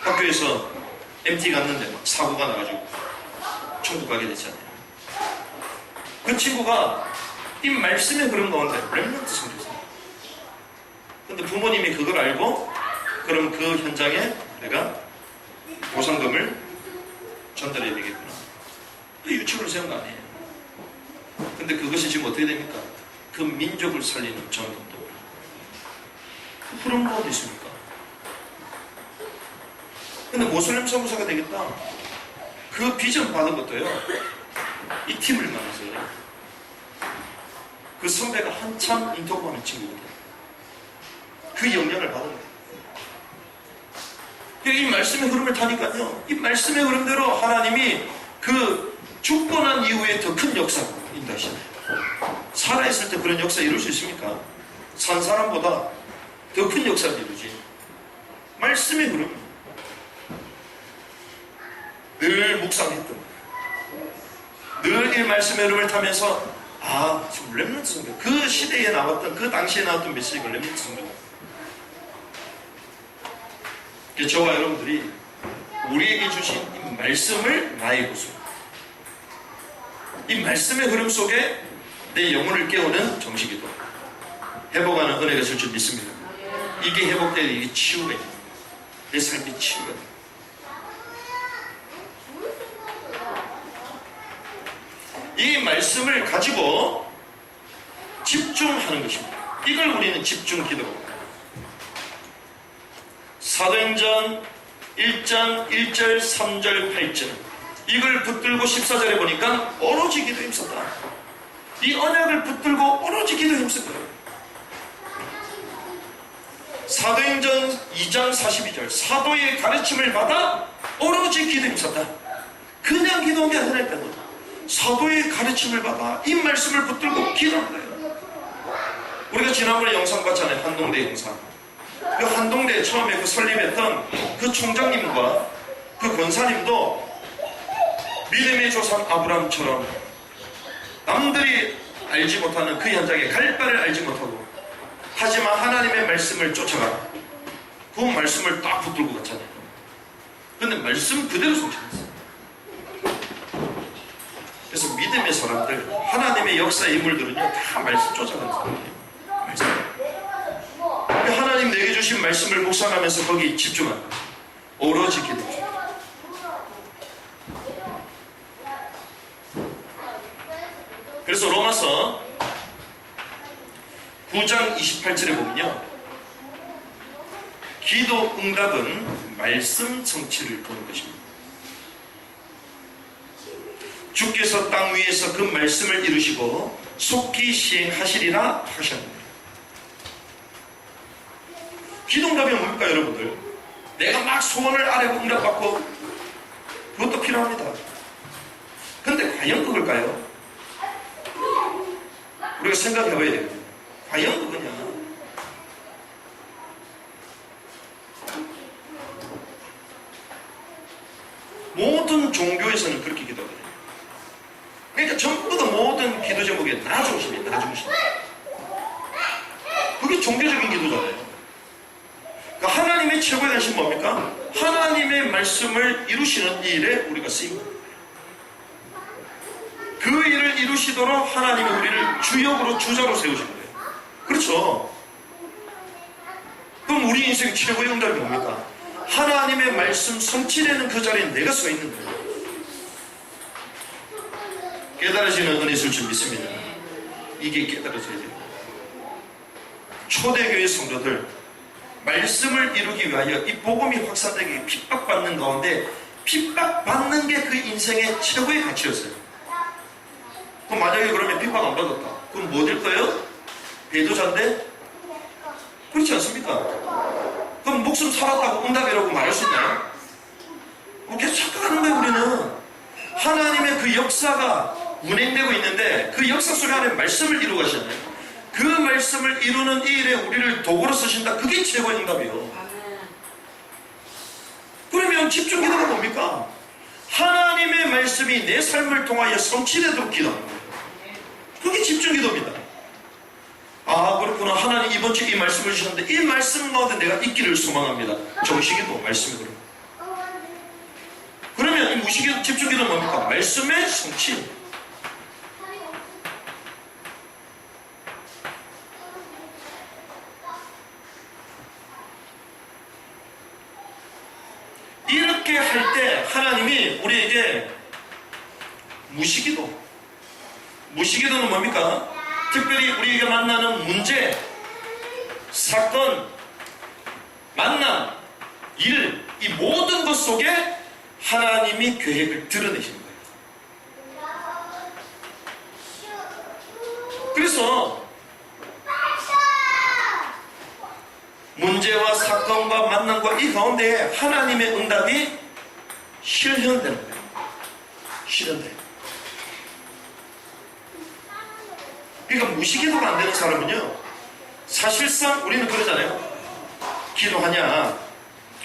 Speaker 1: 학교에서 MT 갔는데 막 사고가 나가지고 천국 가게 됐잖아요. 그 친구가 이 말씀의 그런 가운데 렘넌트 선교사. 근데 부모님이 그걸 알고 그럼 그 현장에 내가 보상금을 전달해야 되겠구나. 그 유치원을 세운 거 아니에요. 근데 그것이 지금 어떻게 됩니까? 그 민족을 살리는 전도도. 그 그런 거 어디 있습니까? 근데 모슬렘 선교사가 되겠다. 그 비전 받은 것도요. 이 팀을 만나서요. 그 선배가 한참 인터뷰하는 친구거든요. 그 영향을 받은 거예요. 이 말씀의 흐름을 타니까요. 이 말씀의 흐름대로 하나님이 그 죽고 난 이후에 더 큰 역사를 인도하시나요? 살아있을 때 그런 역사 이룰 수 있습니까? 산 사람보다 더 큰 역사를 이루지. 말씀의 흐름. 늘 묵상했던 늘 이 말씀의 흐름을 타면서 지금 렘넌트 성경 그 시대에 나왔던 그 당시에 나왔던 메시지가 렘넌트 성경. 저와 여러분들이 우리에게 주신 이 말씀을 나의 구속 이 말씀의 흐름 속에 내 영혼을 깨우는 정식기도 회복하는 은혜가 있을 줄 믿습니다. 이게 회복되면 이게 치유가 됩니다. 내 삶이 치유가 됩니다. 이 말씀을 가지고 집중하는 것입니다. 이걸 우리는 집중 기도라고 합니다. 사도행전 1장 1절 3절 8절 이걸 붙들고 14절에 보니까 오로지 기도에 힘썼다. 이 언약을 붙들고 오로지 기도에 힘썼어요. 사도행전 2장 42절 사도의 가르침을 받아 오로지 기도에 힘썼다. 그냥 기도한 게 아니라니까요. 사도의 가르침을 받아 이 말씀을 붙들고 기도한 거예요. 우리가 지난번에 영상 봤잖아요. 한동대 영상. 그 한동대 처음에 그 설립했던 그 총장님과 그 권사님도 믿음의 조상 아브라함처럼 남들이 알지 못하는 그 현장에 갈 바를 알지 못하고, 하지만 하나님의 말씀을 쫓아가 그 말씀을 딱 붙들고 갔잖아요. 근데 말씀 그대로 성취했어요. 그래서 믿음의 사람들, 하나님의 역사의 인물들은요, 다 말씀 쫓아가는 사람이에요. 말씀. 하나님 내게 주신 말씀을 묵상하면서 거기 집중하는 거예요. 오로지 기도. 그래서 로마서 9장 28절에 보면요, 기도 응답은 말씀 성취를 보는 것입니다. 주께서 땅 위에서 그 말씀을 이루시고 속히 시행하시리라 하셨습니다. 기도 응답이 뭡니까 여러분들? 내가 막 소원을 아뢰고 응답받고 그것도 필요합니다. 근데 과연 그걸까요? 우리가 생각해봐야 돼요. 과연 그거냐? 모든 종교에서는 그렇게 기도해요. 그러니까 전부 다 모든 기도 제목에 나 중심이에요. 나 중심. 그게 종교적인 기도잖아요. 그러니까 하나님의 최고의 관심은 뭡니까? 하나님의 말씀을 이루시는 일에 우리가 쓰입니다. 그 일을 이루시도록 하나님이 우리를 주역으로 주자로 세우신 거예요. 그렇죠? 그럼 우리 인생 최고의 응답이 뭡니까? 하나님의 말씀 성취되는 그 자리에 내가 서 있는 거예요. 깨달아지는 은혜 있을 줄 믿습니다. 이게 깨달아져야 돼요. 초대교회 성도들, 말씀을 이루기 위하여 이 복음이 확산되기 핍박받는 가운데 핍박받는 게 그 인생의 최고의 가치였어요. 그럼 만약에 그러면 핍박 안 받았다. 그럼 뭐 될 거예요? 배도자인데? 그렇지 않습니까? 그럼 목숨 살았다고 응답이라고 말할 수 있나요? 계속 착각하는 거예요. 우리는 하나님의 그 역사가 운행되고 있는데 그 역사 속에 안에 말씀을 이루고 가시잖아요. 그 말씀을 이루는 이 일에 우리를 도구로 쓰신다. 그게 최고의 응답이에요. 그러면 집중기도가 뭡니까? 하나님의 말씀이 내 삶을 통하여 성취되도록 기도하는 거예요. 그게 집중기도입니다. 아, 그렇구나. 하나님 이번 주에 이 말씀을 주셨는데 이 말씀 가운데 내가 있기를 소망합니다. 정식기도, 말씀기도. 그러면 이 무식기도, 집중기도는 뭡니까? 말씀의 성취. 이렇게 할 때 하나님이 우리에게 무식기도는 뭡니까? 특별히 우리에게 만나는 문제, 사건, 만남, 일, 이 모든 것 속에 하나님이 계획을 드러내시는 거예요. 그래서 문제와 사건과 만남과 이 가운데에 하나님의 응답이 실현되는 거예요. 실현돼요. 그러니까 무시기도가 안 되는 사람은요, 사실상 우리는 그러잖아요. 기도하냐?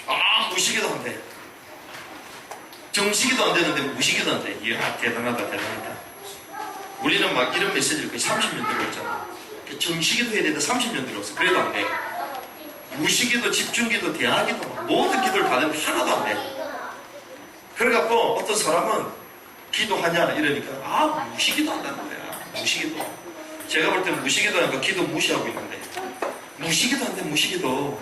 Speaker 1: 아, 무시기도 안 돼. 정시기도 안 되는데 무시기도 안 돼. 이야, 대단하다. 우리는 막 이런 메시지를 거의 30년 들어왔잖아. 정시기도 해야 되는데 30년 들어왔어. 그래도 안 돼. 무시기도, 집중기도, 대화기도, 모든 기도를 받으면 하나도 안 돼. 그래갖고 어떤 사람은 기도하냐 이러니까 아, 무시기도 한다는 거야. 무시기도. 제가 볼 때는 무시기도 하니까 기도 무시하고 있는데, 무시기도 한데 무시기도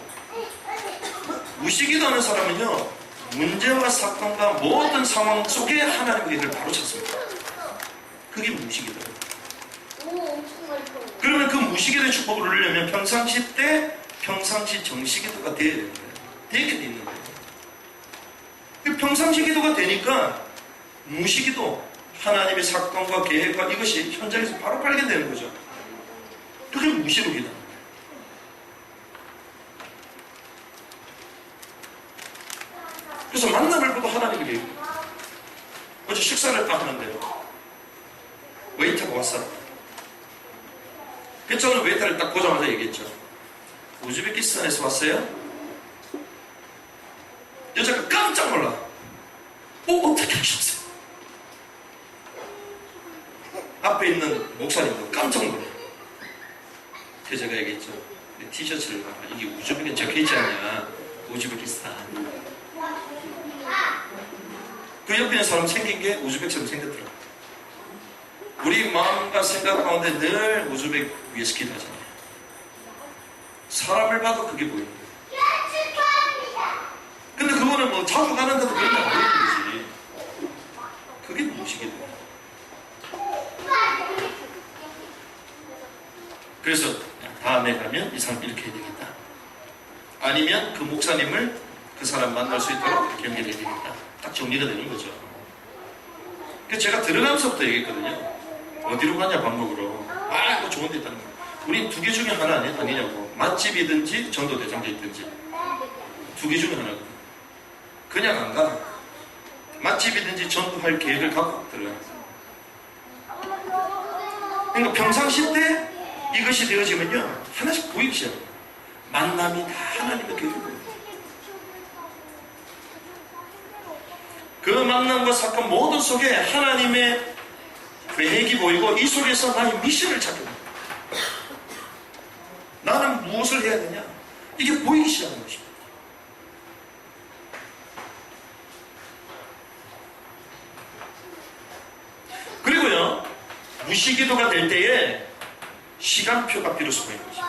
Speaker 1: 하는 사람은요, 문제와 사건과 모든 상황 속에 하나님의 일을 바로 찾습니다. 그게 무시기도예요. 그러면 그 무시기도의 축복을 누리려면 평상시 정시기도가 되어야 되는 거예요. 되게 돼 있는 거예요. 평상시 기도가 되니까 무시기도, 하나님의 사건과 계획과 이것이 현장에서 바로 발견되는 거죠. 그게 무시로 기도하는 거예요. 그래서 만남을 보고 하나님이 계획해요. 어제 식사를 딱 하는데요, 웨이터가 왔어. 그 저는 웨이터를 딱 보자마자 얘기했죠. 우즈베키스탄에서 왔어요? 여자가 깜짝 놀라. 어떻게 하셨어요? 앞에 있는 목사님도 깜짝 놀라. 그래서 제가 얘기했죠. 내 티셔츠를 봐라. 이게 우즈베키스탄 적혀있지 않냐. 우즈베키스탄. 그 옆에 있는 사람 생긴 게 우즈벡처럼 생겼더라고요. 우리 마음과 생각 가운데 늘 우즈벡 위스키를 하잖아요. 사람을 봐도 그게 보입니다. 근데 그거는 뭐 자주 가는데도 그런 게 안 보이는 거지. 그게 무식이에요. 그래서 다음에 가면 이 사람 이렇게 해야 되겠다. 아니면 그 목사님을 그 사람 만날 수 있도록 이렇게 연결해야 되겠다. 딱 정리가 되는 거죠. 그래서 제가 들어가면서부터 얘기했거든요. 어디로 가냐 밥 먹으러. 뭐 좋은 데 있다는 거예요. 우린 두 개 중에 하나 아니냐고. 맛집이든지 전도대장자 있든지 두 개 중에 하나거든요. 그냥 안 가. 맛집이든지 전도할 계획을 갖고 들어가요. 그러니까 평상시 때 이것이 되어지면요 하나씩 보이기 시작해요. 만남이 다 하나님의 계획이에요. 그 만남과 사건 모든 속에 하나님의 계획이 보이고 이 속에서 나의 미션을 찾게 됩니다. 나는 무엇을 해야 되냐? 이게 보이기 시작하는 것입니다. 그리고요 무시기도가 될 때에 시간표가 비로소 보이는 거죠.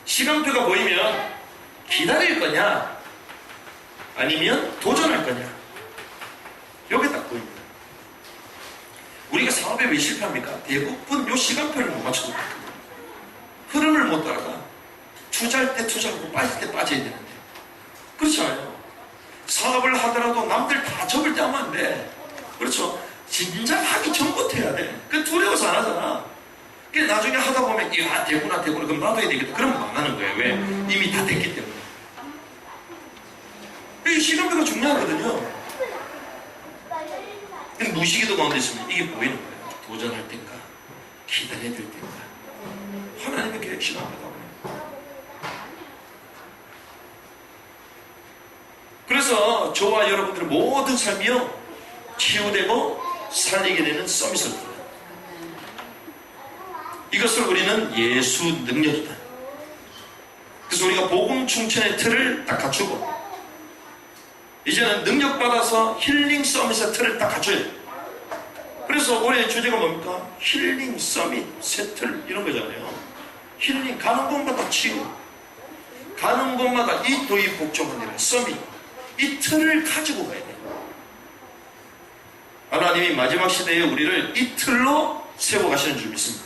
Speaker 1: 시간표가 보이면 기다릴 거냐 아니면 도전할 거냐 요게 딱 보입니다. 우리가 사업에 왜 실패합니까? 대부분 요 시간표를 못 맞춰서 흐름을 못 따라가. 투자할 때 투자하고 빠질 때 빠져야 되는데 그렇지 않아요? 사업을 하더라도 남들 다 접을 때 하면 안 돼. 그렇죠? 진작 하기 전부터 해야 돼. 그 두려워서 안 하잖아. 그 나중에 하다 보면 야 되구나 그럼 나도 해야 되겠다. 그러면 망하는 거예요. 왜? 이미 다 됐기 때문에. 이 시간표가 중요하거든요. 무시기도 가운데 있으면 이게 보이는 거예요. 도전할 땐가 기다려야 될 땐가 하나님의 계획 시간표다. 그래서 저와 여러분들의 모든 삶이요 치유되고 살리게 되는 서밋을 들어요. 이것을 우리는 예수 능력이다. 그래서 우리가 복음 충천의 틀을 딱 갖추고 이제는 능력받아서 힐링 서밋의 틀을 딱 갖춰야 돼요. 그래서 올해 주제가 뭡니까? 힐링 서밋 세틀 이런 거잖아요. 힐링 가는 곳마다 치유, 가는 곳마다 이 도입 복종은 아니라 서밋 이 틀을 가지고 가야 돼요. 하나님이 마지막 시대에 우리를 이 틀로 세워가시는 줄 믿습니다.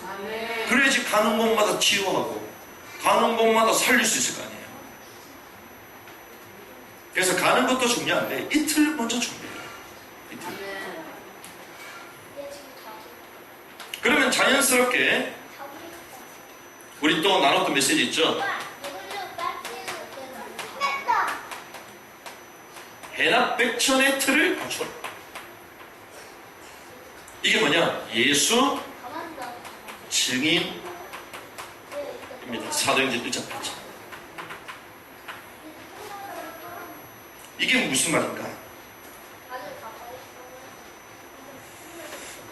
Speaker 1: 그래야지 가는 곳마다 치유하고 가는 곳마다 살릴 수 있을 거 아니에요. 그래서 가는 것도 중요한데 이틀 먼저 준비해요. 이틀. 그러면 자연스럽게 우리 또 나눴던 메시지 있죠. 해납백천의 틀을 갖춰라. 이게 뭐냐? 예수 증인입니다. 사도행전 1장 8절. 이게 무슨 말인가?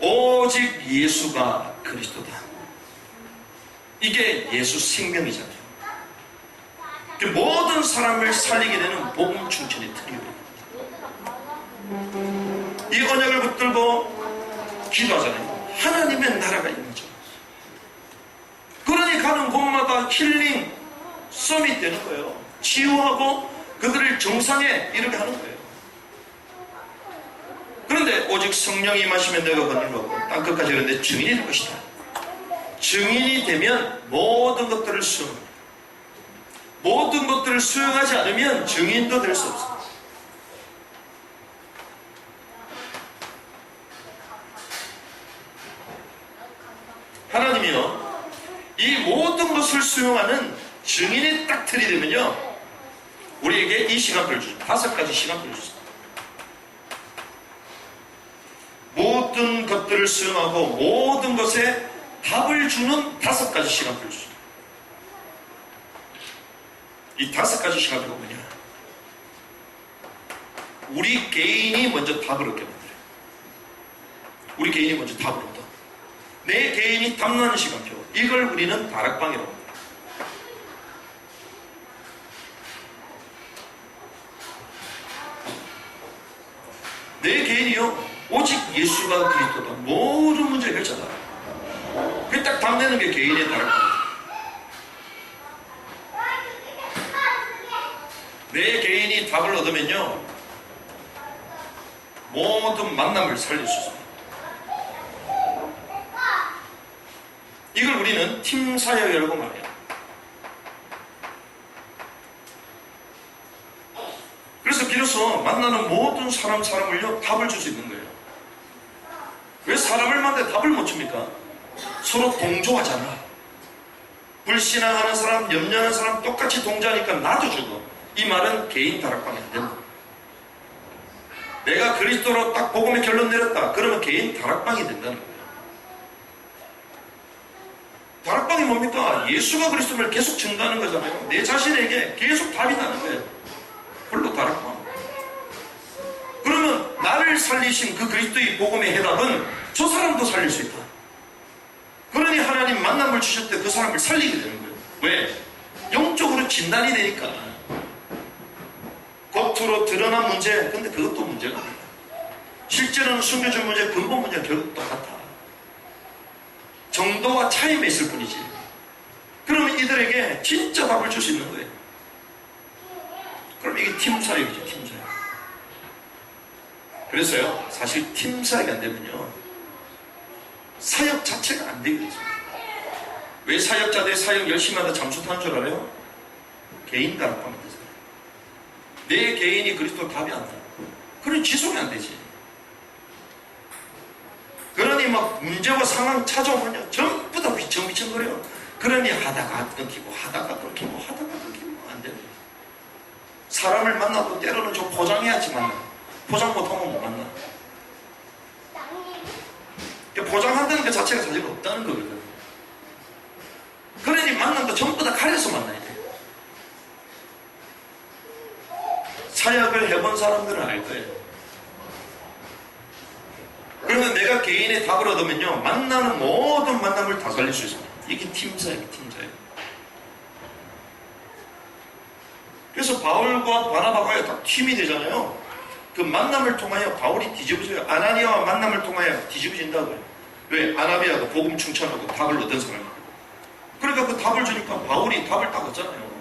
Speaker 1: 오직 예수가 그리스도다. 이게 예수 생명이잖아요. 모든 사람을 살리게 되는 복음 충천의 틀이에요. 이 언약을 붙들고 기도하잖아요. 하나님의 나라가 있는 거죠. 그러니 가는 곳마다 힐링 서밋 되는 거예요. 치유하고 그들을 정상에 이르게 하는 거예요. 그런데 오직 성령이 임하시면 내가 거닐고 땅 끝까지 이르는데 증인이 될 것이다. 증인이 되면 모든 것들을 수용합니다. 모든 것들을 수용하지 않으면 증인도 될 수 없습니다. 하나님이요 이 모든 것을 수용하는 증인의 딱 틀이 되면요 우리에게 이 시간표를 주죠. 5가지 시간표를 주죠. 모든 것들을 수용하고 모든 것에 답을 주는 5가지 시간표를 주죠. 이 5가지 시간표가 뭐냐? 우리 개인이 먼저 답을 얻게 만들어요. 우리 개인이 먼저 답을 얻어. 내 개인이 탐나는 시간표. 이걸 우리는 다락방이라고 합니다. 내 개인이요, 오직 예수가 그리스도다. 모든 문제의 결자다. 그게 딱 답내는 게 개인의 다락방이다. 내 개인이 답을 얻으면요, 모든 만남을 살릴 수 있습니다. 이걸 우리는 팀사역이라고 말해요. 그래서 비로소 만나는 모든 사람을요, 답을 줄 수 있는 거예요. 왜 사람을 만나는데 답을 못 줍니까? 서로 동조하잖아. 불신앙하는 사람, 염려하는 사람 똑같이 동조하니까 나도 주고. 이 말은 개인 다락방이 안 된다. 내가 그리스도로 딱 복음의 결론 내렸다. 그러면 개인 다락방이 된다는 거예요. 다락방이 뭡니까? 예수가 그리스도를 계속 증거하는 거잖아요. 내 자신에게 계속 답이 나는 거예요. 홀로 다락방. 그러면 나를 살리신 그 그리스도의 복음의 해답은 저 사람도 살릴 수 있다. 그러니 하나님 만남을 주실 때 그 사람을 살리게 되는 거예요. 왜? 영적으로 진단이 되니까. 겉으로 드러난 문제, 근데 그것도 문제가 아니다. 실제로는 숨겨진 문제, 근본 문제는 결국 똑같아. 정도와 차이만 있을 뿐이지. 그러면 이들에게 진짜 답을 줄 수 있는 거예요. 그럼 이게 팀사역이죠, 팀사역. 그래서요, 사실 팀사역이 안 되면요, 사역 자체가 안 되게 되죠. 왜 사역자들이 사역 열심히 하다 잠수 타는 줄 알아요? 개인 다락방이 되잖아요. 내 개인이 그리스도 답이 안 나. 그러니 지속이 안 되지. 그러니 막 문제와 상황 찾아오면요, 전부 다 비청비청거려요. 그러니 하다가 끊기고, 하다가 끊기고, 하다가 끊기고, 안 돼요. 사람을 만나도 때로는 좀 포장해야지 만나. 포장 못하면 못 만나. 포장한다는 것 자체가 사실 없다는 거거든. 그러니 만난다 전부 다 가려서 만나야 돼. 사역을 해본 사람들은 알 거예요. 그러면 내가 개인의 답을 얻으면요, 만나는 모든 만남을 다 살릴 수 있습니다. 이게 팀사역이에요, 팀사역. 그래서 바울과 바나바가 딱 팀이 되잖아요. 그 만남을 통하여 바울이 뒤집어져요. 아나니아와 만남을 통하여 뒤집어진다고요. 왜? 아나비아가 복음 충천하고 답을 얻은 사람이에요. 그러니까 그 답을 주니까 바울이 답을 딱 얻잖아요.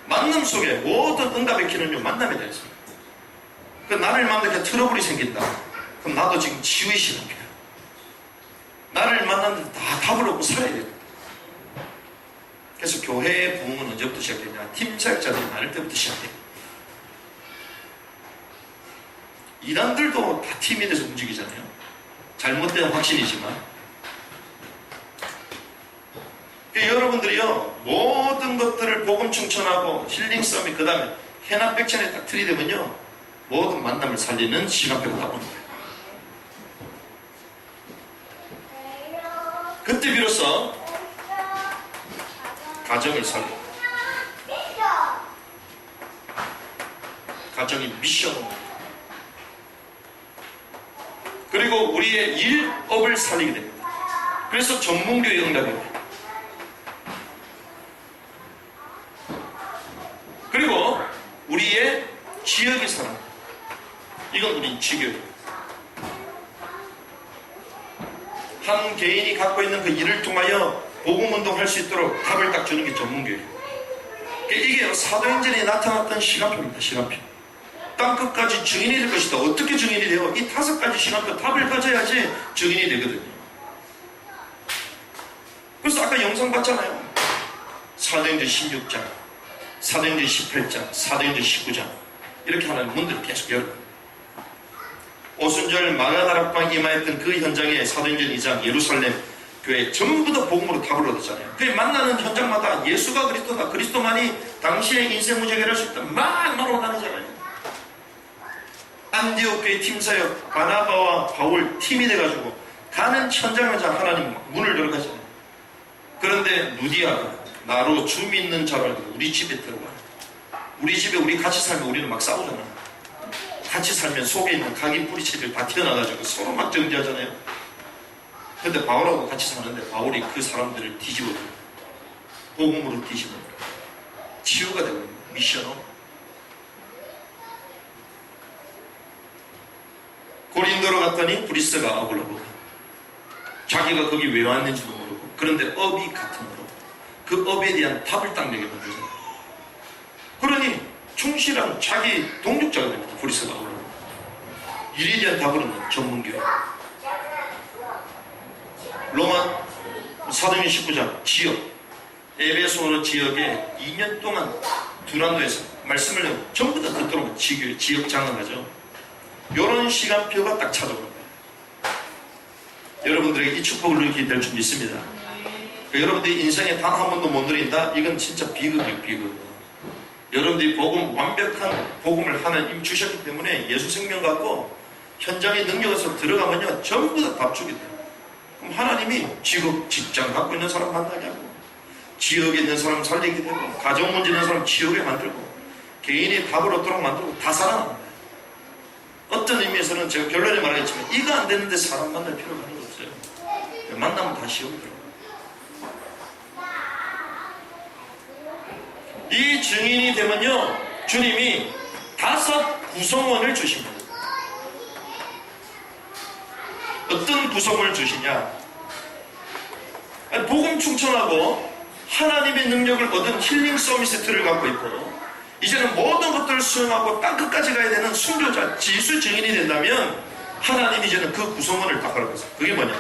Speaker 1: 만남 속에 모든 응답의 길은요, 만남에 대해 있습니다. 그 나를 만나게 트러블이 생긴다. 그럼 나도 지금 지휘 시작해요. 나를 만났는데 다 답을 얻고 살아야 돼요. 그래서 교회의 부흥은 언제부터 시작되냐? 팀사역자들이 많을 때부터 시작돼요. 이단들도 다 팀이 돼서 움직이잖아요. 잘못된 확신이지만. 여러분들이요, 모든 것들을 복음 충천하고 힐링 서밋, 그 다음에 해남백천에 딱 들이대면요, 모든 만남을 살리는 시간표가 나오는 거예요. 그때 비로소 가정을 살리고, 가정이 미션입니다. 그리고 우리의 일업을 살리게 됩니다. 그래서 전문교의 응답입니다. 그리고 우리의 지역의 사람, 이건 우리 지교예요. 한 개인이 갖고 있는 그 일을 통하여 복음운동 할 수 있도록 답을 딱 주는 게 전문교예요. 이게 사도행전에 나타났던 시간표입니다. 시간표. 땅끝까지 증인이 될 것이다. 어떻게 증인이 돼요? 이 5가지 시간표 답을 가져야지 증인이 되거든요. 그래서 아까 영상 봤잖아요. 사도행전 16장, 사도행전 18장, 사도행전 19장, 이렇게 하는 문들을 계속 열어요. 오순절 마가다락방 임하였던 그 현장에 사도행전 2장 예루살렘 교회 전부 다 복음으로 답을 얻었잖아요. 그 만나는 현장마다 예수가 그리스도다, 그리스도만이 당신의 인생 문제 해결할 수 있다, 막 말하다니잖아요. 안디옥 교회 팀사역 바나바와 바울 팀이 돼가지고 가는 현장 하나님 문을 열어가잖아요. 그런데 누디아가 나로 주 믿는 자를 우리 집에 들어와. 우리 집에 우리 같이 살면 우리는 막 싸우잖아. 같이 살면 속에 있는 각인 뿌리치들 다 튀어나가지고 서로 막 정지하잖아요. 근데 바울하고 같이 사는데 바울이 그 사람들을 뒤집어줘. 복음으로 뒤집어줘. 치유가 되고 있는 거야. 미션으로. 고린도로 갔더니 브리스가 아굴라고 자기가 거기 왜 왔는지도 모르고 그런데 업이 같으므로 그 업에 대한 답을 딱 내게 만들잖아요. 그러니 충실한 자기 동력자가 됩니다. 브리스가 아굴라고. 일에 대한 답을 얻는 전문교회. 로마 사도행 19장 지역 에베소 지역에 2년 동안 두란노에서 말씀을 내고 전부 다 듣도록 지역 장악하죠. 이런 시간표가 딱 찾아오는 거예요. 여러분들에게 이 축복을 누리게 될 줄 믿습니다. 여러분들이 인생에 단 한 번도 못 누린다? 이건 진짜 비극이에요, 비극. 여러분들이 복음, 완벽한 복음을 하나님 주셨기 때문에 예수 생명 갖고 현장에 능력에서 들어가면요, 전부 다 답주게 돼요. 그럼 하나님이 직업, 직장 갖고 있는 사람 만나게 하고, 지역에 있는 사람 살리게 되고, 가정 문제 있는 사람 지역에 만들고, 개인이 답을 얻도록 만들고, 다 살아납니다. 어떤 의미에서는 제가 결론에 말하겠지만 이거 안 되는데 사람 만날 필요가 하는 거 없어요. 만나면 다 시험이더라고요. 이 증인이 되면요 주님이 5 구성원을 주십니다. 어떤 구성을 주시냐? 복음 충천하고 하나님의 능력을 얻은 힐링 서비스를 갖고 있고 이제는 모든 것들을 수용하고 땅끝까지 가야 되는 순교자, 지수 증인이 된다면 하나님이 이제는 그 구성원을 딱 하라고 했어요. 그게 뭐냐?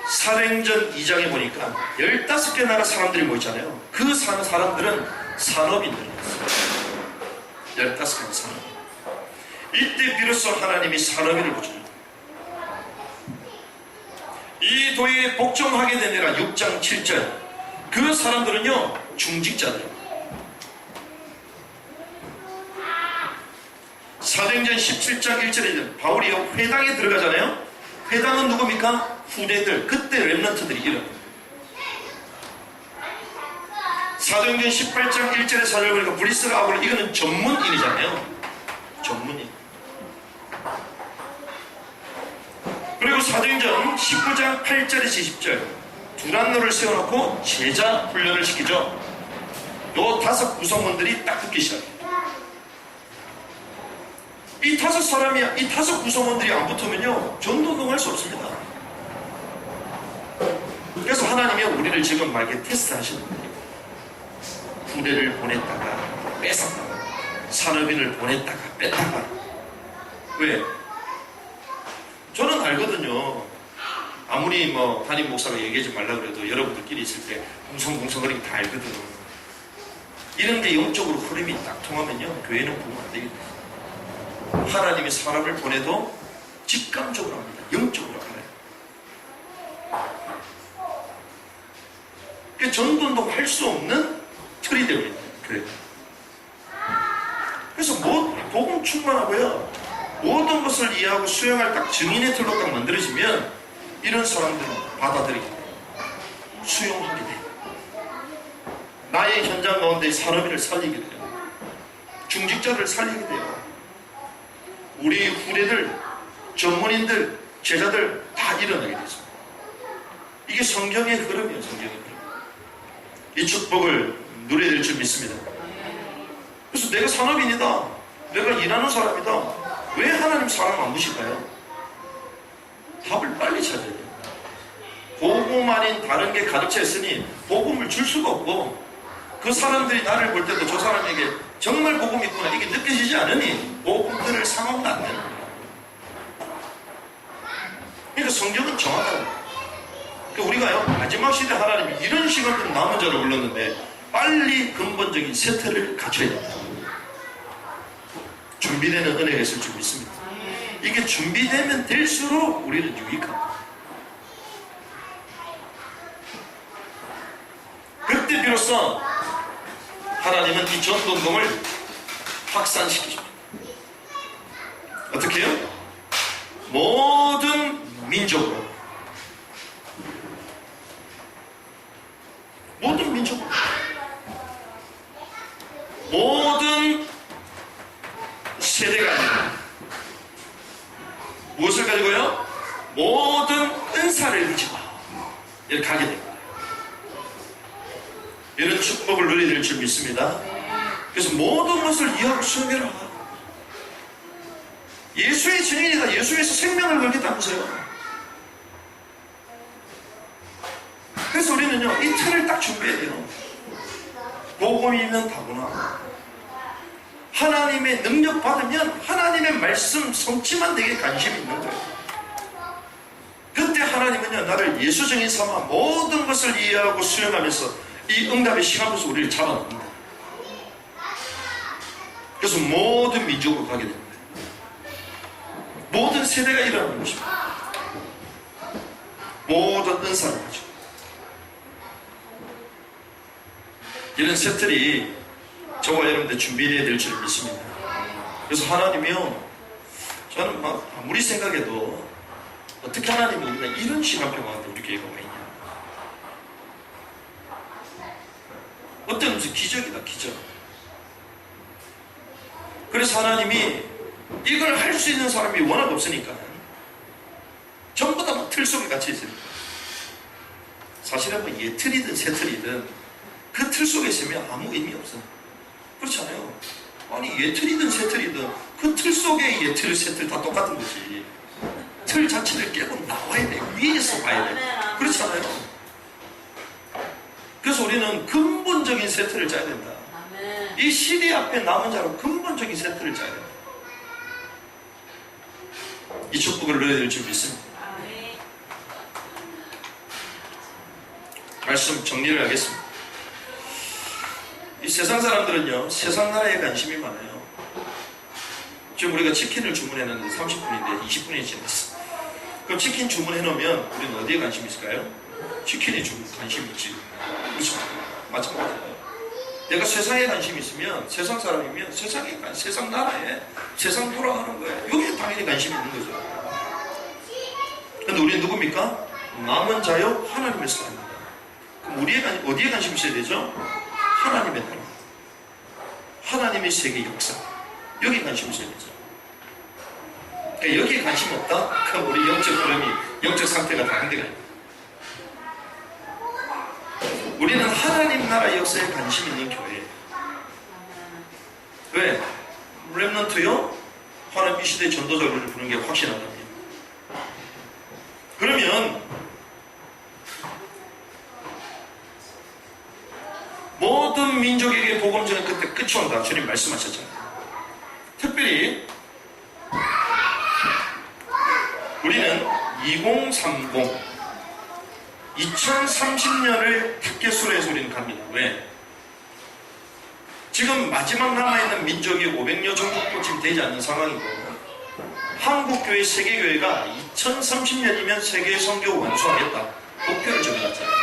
Speaker 1: 사도행전 2장에 보니까 15개 나라 사람들이 모였잖아요. 그 사람들은 산업인들이었어요. 15개 산업. 이때 비로소 하나님이 산업인을 붙여요. 이 도에 복종하게 된 애가 6장 7절. 그 사람들은요 중직자들이에요. 사도행전 17장 1절에 바울이 회당에 들어가잖아요. 회당은 누굽니까? 후대들. 그때 렘넌트들이 일어납니다. 사도행전 18장 1절에 사절 보니까 브리스가 아굴라 이거는 전문인이잖아요. 전문인. 그리고 사도행전 19장 8절에서 20절 두란노를 세워놓고 제자 훈련을 시키죠. 요 5 구성원들이 딱 듣기 시작해요. 이 5 사람이, 이 5 구성원들이 안 붙으면요, 전도운동 할 수 없습니다. 그래서 하나님이 우리를 지금 막 이렇게 테스트 하시는 거예요. 후대를 보냈다가 뺏었다가, 산업인을 보냈다가 뺐다가. 왜? 저는 알거든요. 아무리 뭐, 담임 목사가 얘기하지 말라 그래도 여러분들끼리 있을 때 웅성웅성거리기 다 알거든. 이런 게 영적으로 흐름이 딱 통하면요, 교회는 보면 안 되겠다. 하나님이 사람을 보내도 직감적으로 합니다. 영적으로 알아요. 그 전도운동 할 수 없는 틀이 되어버립니다. 그래요. 그래서 복음 충만하고요. 모든 것을 이해하고 수용할 딱 증인의 틀로 딱 만들어지면 이런 사람들은 받아들이게 돼요. 수용하게 돼요. 나의 현장 가운데 산업인을 살리게 돼요. 중직자를 살리게 돼요. 우리 후대들, 전문인들, 제자들 다 일어나게 되죠. 이게 성경의 흐름이에요. 성경의 흐름. 이 축복을 누려야 될 줄 믿습니다. 그래서 내가 산업인이다, 내가 일하는 사람이다, 왜 하나님 사람 안 보실까요? 답을 빨리 찾아야 돼요. 복음 아닌 다른 게 가득 차 있으니 복음을 줄 수가 없고, 그 사람들이 나를 볼 때도 저 사람에게 정말 복음이 있구나 이게 느껴지지 않으니 복음들을 상하면 안 되는 거예요. 그러니까 성경은 정확하다. 그러니까 우리가요, 마지막 시대 하나님이 이런 시간들은 남은 자를 불렀는데 빨리 근본적인 세태를 갖춰야 된다. 준비되는 은혜가 있을 줄 믿습니다. 이게 준비되면 될수록 우리는 유익합니다. 그때 비로소 하나님은 이 전도운동을 확산시키십니다. 어떻게 해요? 모든 민족으로 세대가 아니라 무엇을 가지고요? 모든 은사를 가지고 이렇게 가게 됩니다. 이런 축복을 누리게 될 줄 믿습니다. 그래서 모든 것을 이해하고 수용해라. 예수의 증인이다. 예수에서 생명을 걸겠다면서요. 그래서 우리는요, 이 틀을 딱 준비해야 돼요. 복음이면 다구나. 하나님의 능력 받으면 하나님의 말씀 성취만 되게 관심이 있는 거예요. 그때 하나님은요, 나를 예수 증인 삼아 모든 것을 이해하고 수용하면서 이 응답의 시간부터 우리를 잡아놓는다. 그래서 모든 민족으로 가게 됩니다. 모든 세대가 일어나는 것입니다. 모든 은사를 가지고. 이런 세틀이 저와 여러분들 준비해야 될 줄 믿습니다. 그래서 하나님이요, 저는 막 아무리 생각해도 어떻게 하나님이 우리가 이런 시간표가 우리 교회가 와 있냐. 어떤 무슨 기적이다, 기적. 그래서 하나님이 이걸 할 수 있는 사람이 워낙 없으니까 전부 다 틀 속에 갇혀 있으니까. 사실은 뭐 예틀이든 새틀이든 그 틀 속에 있으면 아무 의미 없어. 그렇잖아요. 아니 예틀이든 새틀이든 그 틀 속에 예틀, 새틀 다 똑같은 거지. 틀 자체를 깨고 나와야 돼. 위에서 봐야 돼. 그렇잖아요. 그래서 우리는 근본적인 세트를 짜야 된다. 이 시대 앞에 남은 자로 근본적인 세트를 짜야 된다. 이 축복을 누려야 될 줄 믿습니다. 말씀 정리를 하겠습니다. 이 세상 사람들은요, 세상 나라에 관심이 많아요. 지금 우리가 치킨을 주문했는데 30분인데 20분이 지났어. 그럼 치킨 주문해놓으면 우리는 어디에 관심이 있을까요? 치킨에 관심이 있지. 그렇죠? 마찬가지예요. 내가 세상에 관심이 있으면, 세상 사람이면 세상 나라에, 세상 돌아가는 거예요. 여기에 당연히 관심이 있는 거죠. 근데 우리는 누굽니까? 남은 자요, 하나님의 사람입니다. 그럼 어디에 관심이 있어야 되죠? 하나님의 나라. 하나님의 세계 역사. 여기에 관심이 있어야 되죠. 그러니까 여기에 관심 없다? 그럼 우리 영적 흐름이, 영적 상태가 다른 데가 있다. 우리는 하나님 나라 역사에 관심 있는 교회예요. 왜? 렘넌트요? 하나님 이 시대의 전도자를 부르는 게 확신하답니다. 그러면 모든 민족에게 복음 전에 그때 끝이 온다. 주님 말씀하셨잖아요. 특별히 우리는 2030년을 타겟으로 해서 우리는 갑니다. 왜? 지금 마지막 남아있는 민족이 500여 정도도 지금 되지 않는 상황이고, 한국교회, 세계교회가 2030년이면 세계 선교 완수하겠다. 목표를 정해놨잖아요.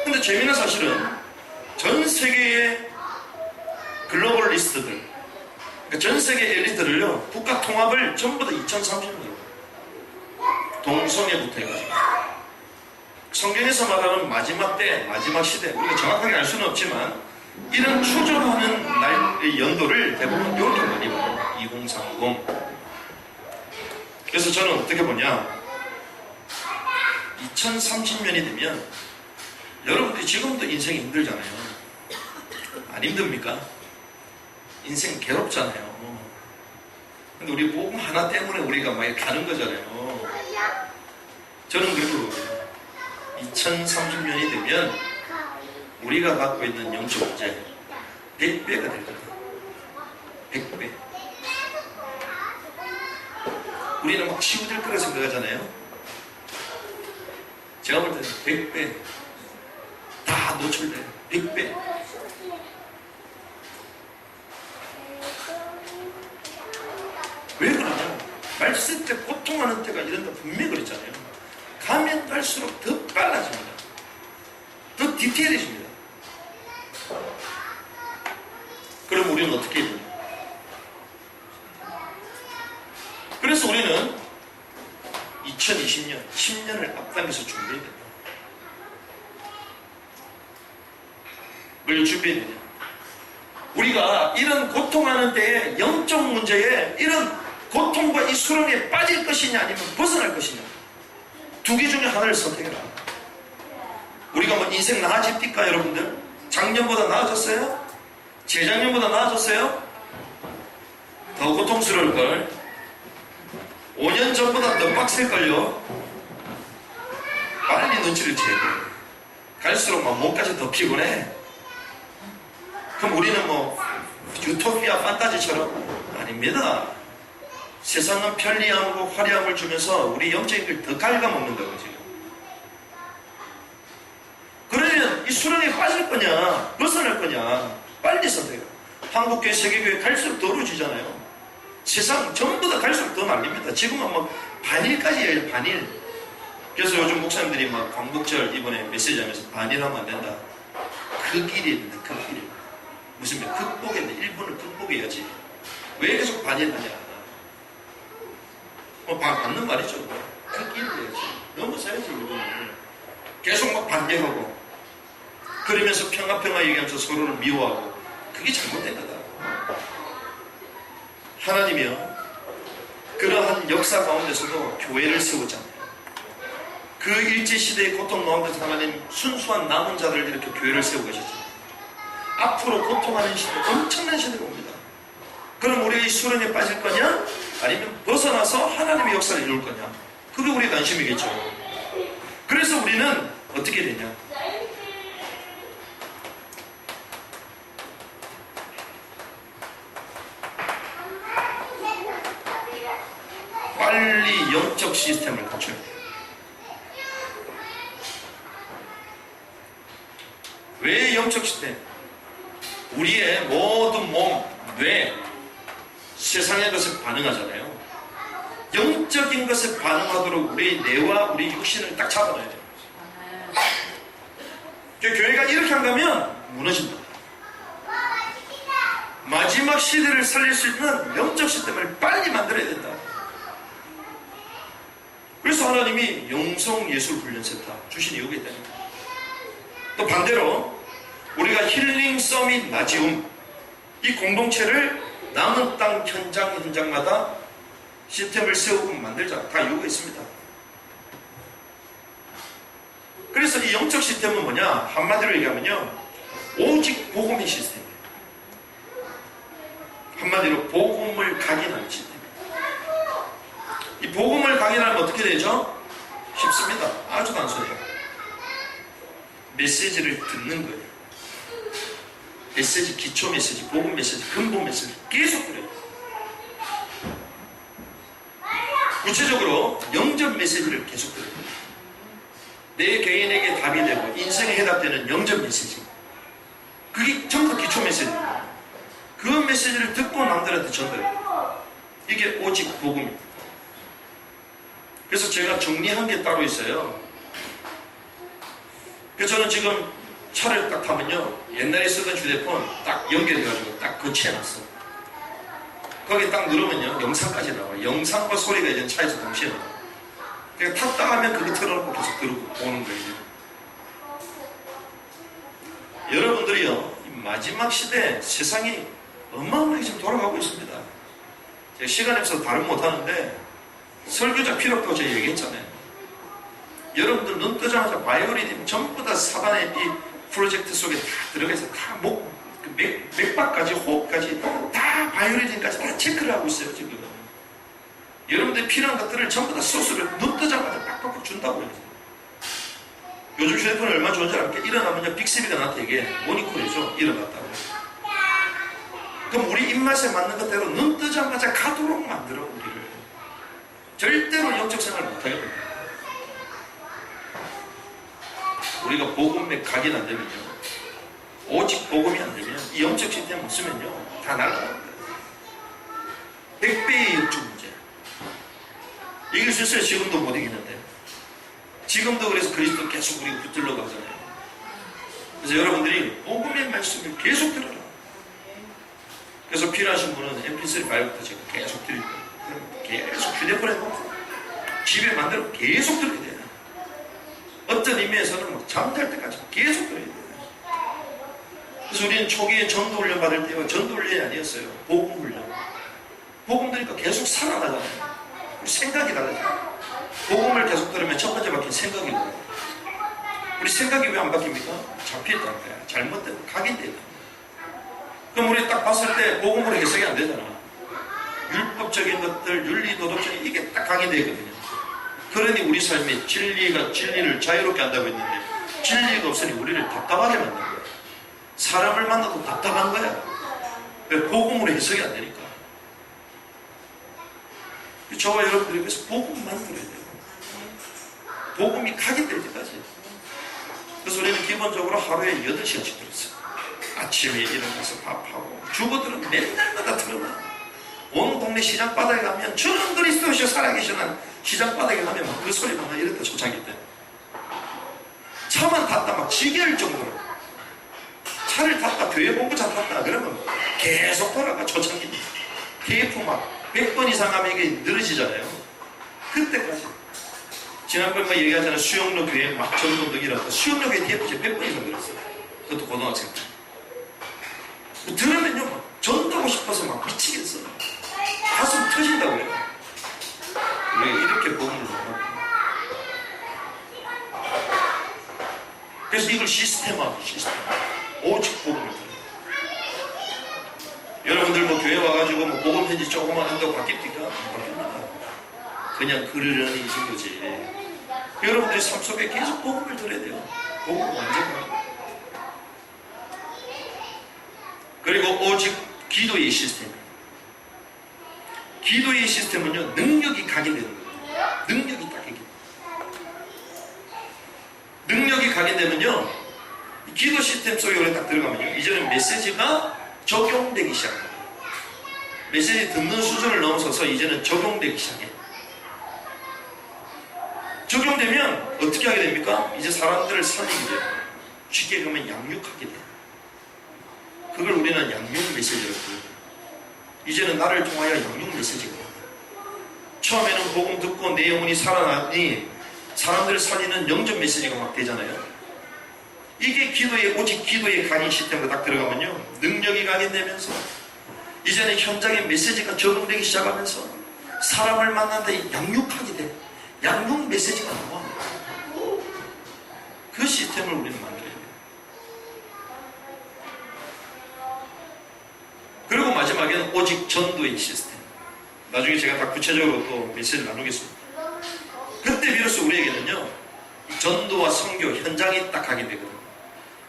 Speaker 1: 근데 재미있는 사실은 전 세계의 글로벌리스트들, 그러니까 전 세계 엘리트들요, 국가 통합을 전부 다 2030년으로 동성애부터 해가지고, 성경에서 말하는 마지막 때, 마지막 시대, 우리가 정확하게 알 수는 없지만 이런 추정하는 날의 연도를 대부분 이렇게 많이 봐요. 2030. 그래서 저는 어떻게 보냐, 2030년이 되면 여러분들이 지금도 인생이 힘들잖아요. 안 힘듭니까? 인생 괴롭잖아요. 근데 우리 복음 하나 때문에 우리가 막 가는 거잖아요. 저는 그래도 2030년이 되면 우리가 갖고 있는 영적 문제 100배가 될 거다. 100배. 우리는 막 치유될 거라 생각하잖아요. 제가 볼 때는 100배. 다 노출돼요. 100배. 왜 그러냐? 말씀 때 고통하는 때가 이런다 분명히 그랬잖아요. 가면 갈수록 더 빨라집니다. 더 디테일해집니다. 그럼 우리는 어떻게 해야 되냐? 그래서 우리는 2020년, 10년을 앞당겨서 준비해야 된다. 뭘 준비해야 되냐? 우리가 이런 고통하는 때에 영적 문제에 이런 고통과 이 수렁에 빠질 것이냐 아니면 벗어날 것이냐, 두 개 중에 하나를 선택해라. 우리가 뭐 인생 나아집니까 여러분들? 작년보다 나아졌어요? 재작년보다 나아졌어요? 더 고통스러울걸? 5년 전보다 더 빡셀걸요? 빨리 눈치를 채야 돼. 갈수록 막 몸까지 더 피곤해. 그럼 우리는 뭐 유토피아 판타지처럼? 아닙니다. 세상은 편리함과 화려함을 주면서 우리 영적인 걸 더 갉아먹는다고 지금. 그러면 이 수렁에 빠질 거냐 벗어날 거냐 빨리 선택해요. 한국교회 세계교회 갈수록 더러워지잖아요. 세상 전부 다 갈수록 더 말립니다. 지금은 뭐 반일까지 해요. 반일. 그래서 요즘 목사님들이 막 광복절 이번에 메시지 하면서 반일하면 안 된다. 그 길이 있는데 그 길. 무슨 말 극복했는데 일본을 극복해야지. 왜 계속 반일하냐. 뭐 맞는 말이죠. 그 길을 해야지. 넘어서야지 일본을. 계속 막 반대하고 그러면서 평화 얘기하면서 서로를 미워하고 그게 잘못된 거다. 하나님이요 그러한 역사 가운데서도 교회를 세우잖아요. 그 일제시대의 고통 가운데서 하나님 순수한 남은 자들을 이렇게 교회를 세우고 계셨죠. 앞으로 고통하는 시대, 엄청난 시대가 옵니다. 그럼 우리가 이 수렁에 빠질 거냐 아니면 벗어나서 하나님의 역사를 이룰 거냐, 그게 우리의 관심이겠죠. 그래서 우리는 어떻게 되냐, 빨리 영적 시스템을 갖춰야 돼요. 왜 영적 시스템? 우리의 모든 몸, 뇌, 세상의 것에 반응하잖아요. 영적인 것에 반응하도록 우리 뇌와 우리 육신을 딱 잡아놔야 돼요. 교회가 이렇게 한다면 무너진다. 마지막 시대를 살릴 수 있는 영적 시스템을 빨리 만들어야 된다. 그래서 하나님이 영성예술훈련센터 주신 이유가 있다니까. 또 반대로 우리가 힐링 서밋 나지움, 이 공동체를 남은 땅 현장마다 시스템을 세우고 만들자. 다 이유가 있습니다. 그래서 이 영적 시스템은 뭐냐, 한마디로 얘기하면요 오직 복음의 시스템이에요. 한마디로 복음을 각인하는 시스템. 이 복음을 각인하면 어떻게 되죠? 쉽습니다. 아주 단순해요. 메시지를 듣는 거예요. 메시지, 기초 메시지, 복음 메시지, 근본 메시지 계속 그래요. 구체적으로 영접 메시지를 계속 들어요. 내 개인에게 답이 되고 인생에 해답되는 영접 메시지, 그게 전부 기초 메시지예요. 그 메시지를 듣고 남들한테 전달해요. 이게 오직 복음입니다. 그래서 제가 정리한 게 따로 있어요. 그래서 저는 지금 차를 딱 타면요 옛날에 쓰던 휴대폰 딱 연결해가지고 딱 거치해놨어. 거기 딱 누르면요 영상까지 나와요. 영상과 소리가 이제 차에서 동시에 나와요. 그러니까 탔다 하면 그거 틀어놓고 계속 들고 보는 거예요. 여러분들이요 이 마지막 시대에 세상이 어마어마하게 지금 돌아가고 있습니다. 제가 시간이 없어서 다른 못하는데 설교자 필요 없다고 제가 얘기했잖아요. 여러분들 눈 뜨자마자 바이오리듬 전부 다 사단의 이 프로젝트 속에 다 들어가서 다 맥박까지 호흡까지 다 바이오리듬까지 다 체크를 하고 있어요 지금. 여러분들 필요한 것들을 전부 다 소스를 눈 뜨자마자 빡빡 준다고요. 요즘 휴대폰이 얼마나 좋은지 알까? 일어나면요 빅스비가 나한테 얘기해. 모니콜이죠. 일어났다고. 그럼 우리 입맛에 맞는 것대로 눈 뜨자마자 가도록 만들어 우리를. 절대로 영적 생활을 못하게 됩니다. 우리가 복음에 각인 안 되면요 오직 복음이 안 되면 이 영적 시스템 없으면요 다 날아갑니다. 100배의 영적 문제. 이길 수 있어요. 지금도 못 이기는데. 지금도 그래서 그리스도 계속 우리가 붙들러 가잖아요. 그래서 여러분들이 복음의 말씀을 계속 들어라. 그래서 필요하신 분은 MP3 파일부터 제가 계속 드릴 거예요. 계속 휴대폰에 놓고 집에 만들어 계속 들어야 돼요. 어떤 의미에서는 뭐 잠잘 때까지 계속 들어야 돼요. 그래서 우리는 초기에 전도훈련 받을 때가 전도훈련이 아니었어요. 복음훈련. 복음 들으니까 계속 살아나잖아요. 우리 생각이 달라져요. 복음을 계속 들으면 첫 번째 바뀐 생각이 나요. 우리 생각이 왜 안 바뀝니까? 잡혀있다는 거야. 잘못된 각인되다. 그럼 우리 딱 봤을 때 복음으로 해석이 안 되잖아. 율법적인 것들, 윤리, 도덕적인 이게 딱 각인되어 있거든요. 그러니 우리 삶에 진리를 자유롭게 한다고 했는데 진리가 없으니 우리를 답답하게 만든 거야. 사람을 만나도 답답한 거야. 왜? 복음으로 해석이 안 되니까. 저와 여러분들이 그래서 복음만 들어야 돼요. 복음이 각인될 때까지. 그래서 우리는 기본적으로 하루에 8시간씩 들었어요. 아침에 일어나서 밥하고 주부들은 맨날마다 들어놔. 온 동네 시장 바닥에 가면 주는 그리스도시여 살아계시는 시장 바닥에 가면 막 그 소리만 나 이랬다 초창기 때. 차만 탔다 막 지겨울 정도로. 차를 탔다 교회 공부차 탔다 그러면 계속 돌아가 초창기 때. 테이프 막 100번 이상 하면 이게 늘어지잖아요. 그때까지. 지난번 막 얘기하잖아요. 수영로 교회 막 전도덕이라고. 수영로 교회 테이프 100번 이상 늘었어요. 그것도 고등학생 때. 들으면요 막 전도하고 싶어서 막 미치겠어. 가슴 터진다고요. 왜 이렇게 복음을 못하고. 그래서 이걸 시스템화하고 시스템. 오직 복음을 들어요. 여러분들 뭐 교회 와가지고 뭐 복음 편지 조금만 한다고 바뀝니까? 안 바뀝니다. 그냥 그러려니 이신 거지. 여러분들이 삶 속에 계속 복음을 들어야 돼요. 복음을 완전히. 그리고 오직 기도의 시스템. 기도의 시스템은요, 능력이 각인되는 거예요. 능력이 딱 각인. 능력이 각인되면요, 기도 시스템 속에 우리 딱 들어가면요, 이제는 메시지가 적용되기 시작합니다. 메시지 듣는 수준을 넘어서서 이제는 적용되기 시작해요. 적용되면 어떻게 하게 됩니까? 이제 사람들을 살리게 돼요. 쉽게 가면 양육하게 돼요. 그걸 우리는 양육 메시지라고 부릅니다. 이제는 나를 통하여 양육 메시지가 돼요. 처음에는 복음 듣고 내 영혼이 살아나니 사람들을 살리는 영접 메시지가 막 되잖아요. 이게 오직 기도의 강의 시스템으로 딱 들어가면요, 능력이 각인되면서 이제는 현장의 메시지가 적용되기 시작하면서 사람을 만나는데 양육하게 돼. 양육 메시지가 나와. 그 시스템을 우리는 만들어야 돼요. 그리고 마지막에는 오직 전도의 시스템. 나중에 제가 다 구체적으로 또 메시지를 나누겠습니다. 그때 비로소 우리에게는요, 전도와 선교 현장이 딱 각인되거든요.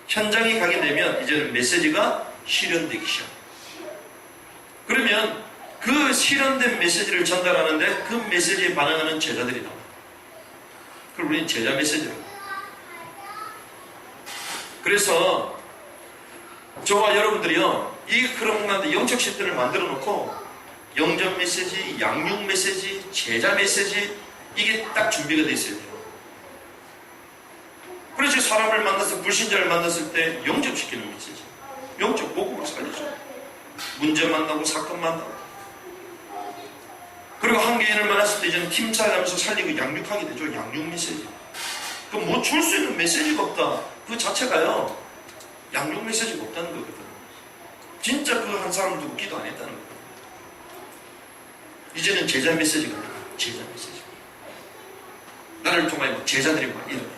Speaker 1: 현장이 각인되면 이제는 메시지가 실현되기 시작합니다. 그러면 그 실현된 메시지를 전달하는데 그 메시지에 반응하는 제자들이 나와요. 그걸 우리는 제자 메시지라고. 그래서 저와 여러분들이요, 이 그런 가운데 영적 시스템을 만들어 놓고 영접 메시지, 양육 메시지, 제자 메시지, 이게 딱 준비가 되어 있어야 돼요. 그래서 사람을 만나서 불신자를 만났을 때 영접시키는 메시지, 영적 복음을 살려줘. 문제 만나고 사건 만나고. 그리고 한계인을 만났을 때 이제는 팀 짜가면서 살리고 양육하게 되죠. 양육 메시지. 그럼 뭐 줄 수 있는 메시지가 없다. 그 자체가요, 양육 메시지가 없다는 거거든. 진짜 그 한 사람 두고 기도 안 했다는 거거든. 이제는 제자 메시지가 아니라 제자 메시지. 나를 통하여 제자들이 막 일어나.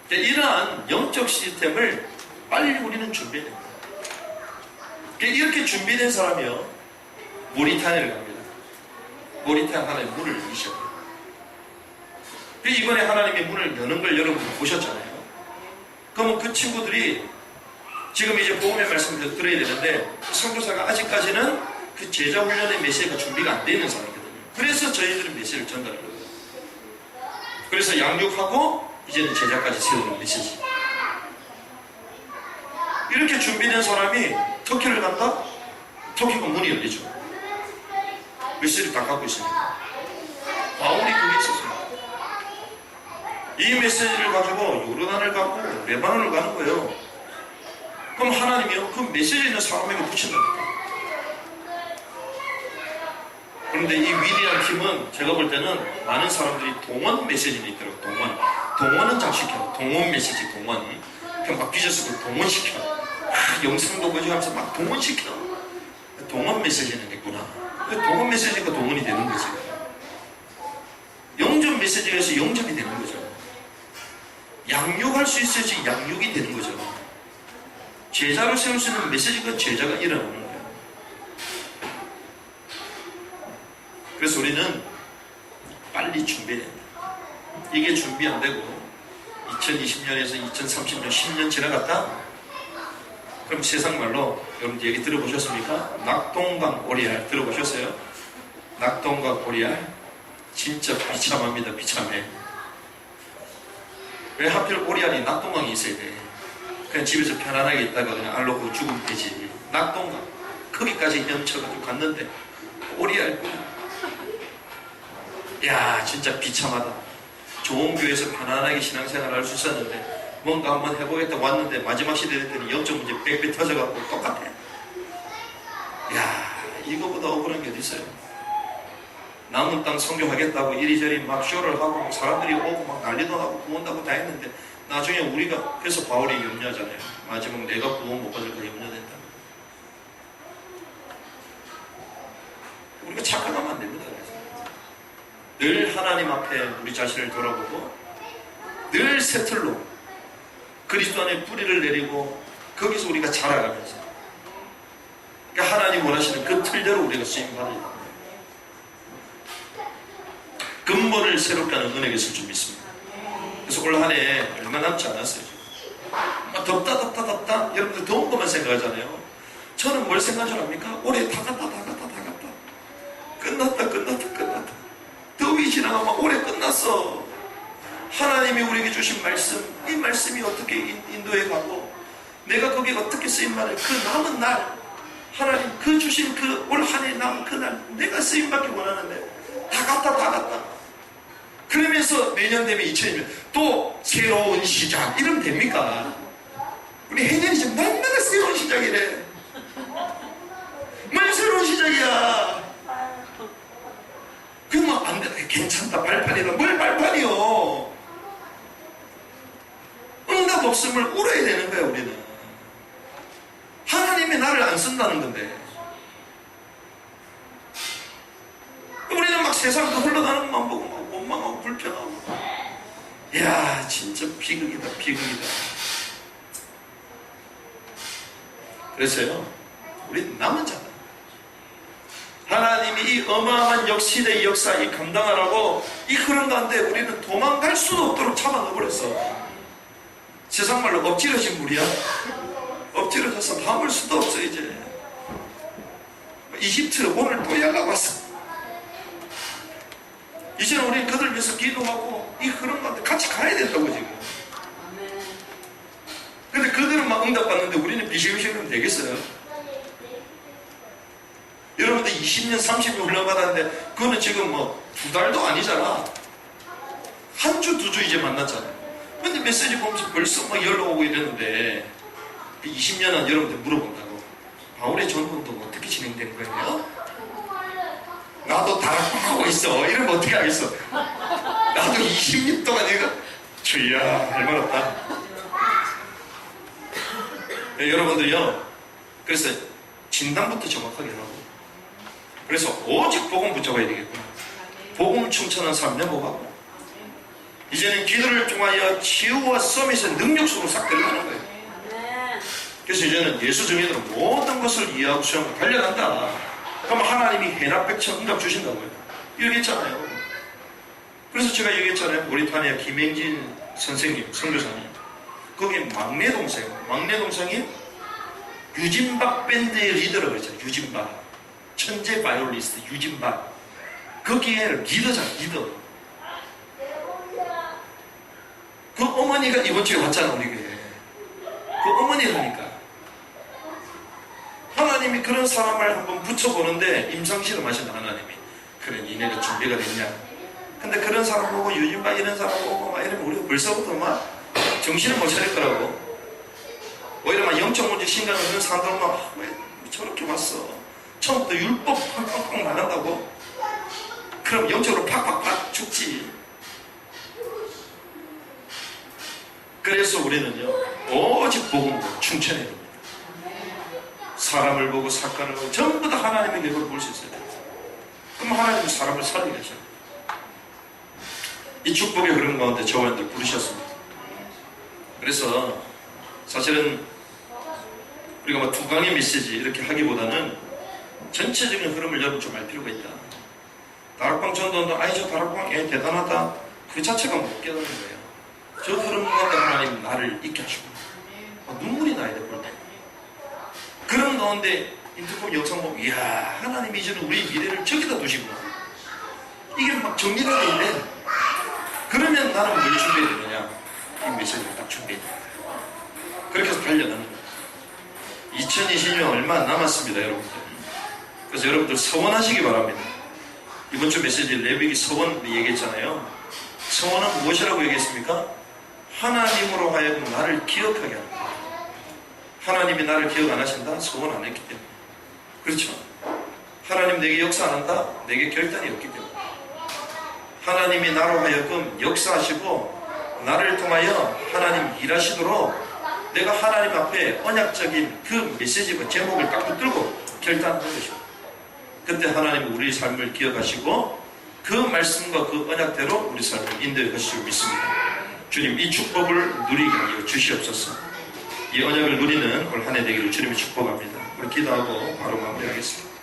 Speaker 1: 이러한 영적 시스템을 빨리 우리는 준비해야 됩니다. 이렇게 준비된 사람이요, 모리타니아를 갑니다. 모리타니아 하나의 문을 여시합니다. 이번에 하나님의 문을 여는 걸 여러분이 보셨잖아요. 그러면 그 친구들이 지금 이제 복음의 말씀을 들어야 되는데, 선교사가 아직까지는 그 제자 훈련의 메시지가 준비가 안 되는 사람이거든요. 그래서 저희들은 메시지를 전달하는 거예요. 그래서 양육하고 이제는 제자까지 세우는 메시지. 이렇게 준비된 사람이 터키를 간다? 터키가 문이 열리죠. 메시지를 다 갖고 있으니까. 바울이 그게 있었습니다. 이 메시지를 가지고 요르단을 가고 레바논을 가는 거예요. 그럼 하나님이요, 그 메시지 있는 사람에게 붙인답니다. 그런데 이 위대한 팀은 제가 볼 때는 많은 사람들이 동원 메시지는 있더라고요. 동원은 잘 시켜요. 동원 메시지, 동원. 그럼 막 빚어서 동원시켜. 영상도 보여주면서 막 동원시켜. 동원 메시지는 있구나. 동원 메시지가 동원이 되는 거지. 영접 메시지가 있어서 영접이 되는 거죠. 양육할 수 있어야지 양육이 되는 거죠. 제자로 세울 수 있는 메시지가 제자가 일어나는 거예요. 그래서 우리는 빨리 준비해야 된다. 이게 준비 안 되고 2020년에서 2030년 10년 지나갔다? 그럼 세상 말로 여러분 얘기 들어보셨습니까? 낙동강 오리알 들어보셨어요? 낙동강 오리알 진짜 비참합니다. 비참해. 왜 하필 오리알이 낙동강에 있어야 돼? 그냥 집에서 편안하게 있다가 그냥 알 놓고 죽으면 되지. 낙동강 거기까지 헤엄쳐가지고 갔는데 오리알 야 진짜 비참하다. 좋은 교회에서 편안하게 신앙생활 할 수 있었는데 뭔가 한번 해보겠다 왔는데 마지막 시대 됐더니 영적 문제 빽빽 터져갖고 똑같아. 야 이거보다 억울한 게 어디 있어요. 남은 땅 성교하겠다고 이리저리 막 쇼를 하고 막 사람들이 오고 막 난리도 나고 구원다고 다 했는데 나중에 우리가 그래서 바울이 염려하잖아요. 마지막 내가 구원 못 받을까 염려된다. 우리가 착각하면 안 됩니다. 늘 하나님 앞에 우리 자신을 돌아보고 늘 새틀로 그리스도 안에 뿌리를 내리고 거기서 우리가 자라가면서 그러니까 하나님 원하시는 그 틀대로 우리가 쓰임받아야 됩니다. 근본을 새롭게 하는 은혜가 있을 줄 믿습니다. 그래서 올 한 해 얼마 남지 않았어요. 덥다 여러분들 더운 것만 생각하잖아요. 저는 뭘 생각한 줄 압니까? 올해 다 갔다 끝났다 더위 지나가면 올해 끝났어. 하나님이 우리에게 주신 말씀, 이 말씀이 어떻게 인도해 가고 내가 거기에 어떻게 쓰임받을 그 남은 날 하나님 그 주신 그 올 한 해 남은 그날 내가 쓰임받기 원하는데 다 갔다 그러면서 내년 되면 2000년이면 또 새로운 시작 이러면 됩니까? 우리 해년이 지금 날마다 새로운 시작이래. 뭘 새로운 시작이야. 그러면 안 돼. 괜찮다. 발판이다. 뭘 발판이요. 응답 없음을 울어야 되는 거야 우리는. 하나님이 나를 안 쓴다는 건데 우리는 막 세상 그 흘러가는 것만 보고 막 원망하고 불평하고 이야 진짜 비극이다. 그래서요 우리 남은 자다. 하나님이 이 어마어마한 시대의 역사 이 감당하라고 이 흐름 가운데 우리는 도망갈 수도 없도록 잡아넣어버렸어. 세상 말로 엎질러진 물이야. 엎질러져서 담을 수도 없어. 이제 이집트 오늘 또 연락 왔어. 이제는 우리 그들 위해서 기도하고 이 흐름 가운데 같이 가야 된다고 지금. 근데 그들은 막 응답받는데 우리는 비실비실하면 되겠어요? 여러분들 20년 30년 흘러가다는데 그거는 지금 뭐 2달도 아니잖아. 한 주 2주 이제 만났잖아요. 근데 메시지 보면서 벌써 막 연락 오고 이랬는데 20년은 여러분들 물어본다고 바울의 전도도 어떻게 진행된 거예요? 나도 다락방하고 있어. 이러면 어떻게 하겠어? 나도 20년 동안 내가 주야 할 말 없다. 네, 여러분들이요 그래서 진단부터 정확하게 하고 그래서 오직 복음 붙잡아야 되겠구나. 복음 충천한 삶 내보고 이제는 기도를 통하여 치유와 서밋의 능력 속으로 싹 들어가는 거예요. 그래서 이제는 예수 증인으로 모든 것을 이해하고 수용하고 달려간다. 그러면 하나님이 해납백천 응답 주신다고요. 얘기했잖아요. 그래서 제가 얘기했잖아요. 우리 탄의 김행진 선생님, 선교사님. 거기 막내 동생이 유진박 밴드의 리더라고 그랬잖아요. 유진박. 천재 바이올리스트 유진박. 거기에 리더잖아, 리더. 그 어머니가 이번 주에 왔잖아, 우리 교회에. 그 어머니라니까. 하나님이 그런 사람을 한번 붙여보는데 임상실험 하신다, 하나님이. 그래, 니네가 준비가 됐냐. 근데 그런 사람 보고 유진박 이런 사람 보고 막 이러면 우리가 벌써부터 막 정신을 못 차릴 거라고. 오히려 막 영적 문제 신경 없는 사람들은 막 왜 저렇게 왔어. 처음부터 율법 팍팍팍 나간다고? 그럼 영적으로 팍팍팍 죽지. 그래서 우리는요 오직 복음으로 충천해야 됩니다. 사람을 보고 사건을 보고 전부 다 하나님의 계획을 볼 수 있어야 돼요. 그럼 하나님은 사람을 살리겠죠. 이 축복의 흐름 가운데 저와 여러분들 부르셨습니다. 그래서 사실은 우리가 뭐 두 강의 메시지 이렇게 하기보다는 전체적인 흐름을 여러분 좀 알 필요가 있다. 다락방 전도원도 아이 저 다락방 대단하다. 그 자체가 못 깨닫는 거예요. 저 흐름 가운데 하나님 나를 있게 하시고 눈물이 나야 돼 볼 때. 그런 가운데 인터넷 영상 보면 이야 하나님이 이제는 우리 미래를 저기다 두시구나. 이게 막 정리가 돼 있네. 그러면 나는 뭘 준비해야 되느냐? 이 메시지를 딱 준비해야 돼. 그렇게 해서 달려가는 거예요. 2020년 얼마 안 남았습니다 여러분들. 그래서 여러분들 서원하시기 바랍니다. 이번 주 메시지 레위기 서원 얘기했잖아요. 서원은 무엇이라고 얘기했습니까? 하나님으로 하여금 나를 기억하게 하는 거예요. 하나님이 나를 기억 안 하신다? 서원 안 했기 때문에. 그렇죠? 하나님 내게 역사 안 한다? 내게 결단이 없기 때문에. 하나님이 나로 하여금 역사하시고 나를 통하여 하나님 일하시도록 내가 하나님 앞에 언약적인 그 메시지와 제목을 딱 붙들고 결단하는 것입니다. 그때 하나님은 우리 삶을 기억하시고 그 말씀과 그 언약대로 우리 삶을 인도해 가시고 믿습니다. 주님 이 축복을 누리게 하여 주시옵소서. 이 언약을 누리는 올 한 해 되기를 주님이 축복합니다. 우리 기도하고 바로 마무리하겠습니다.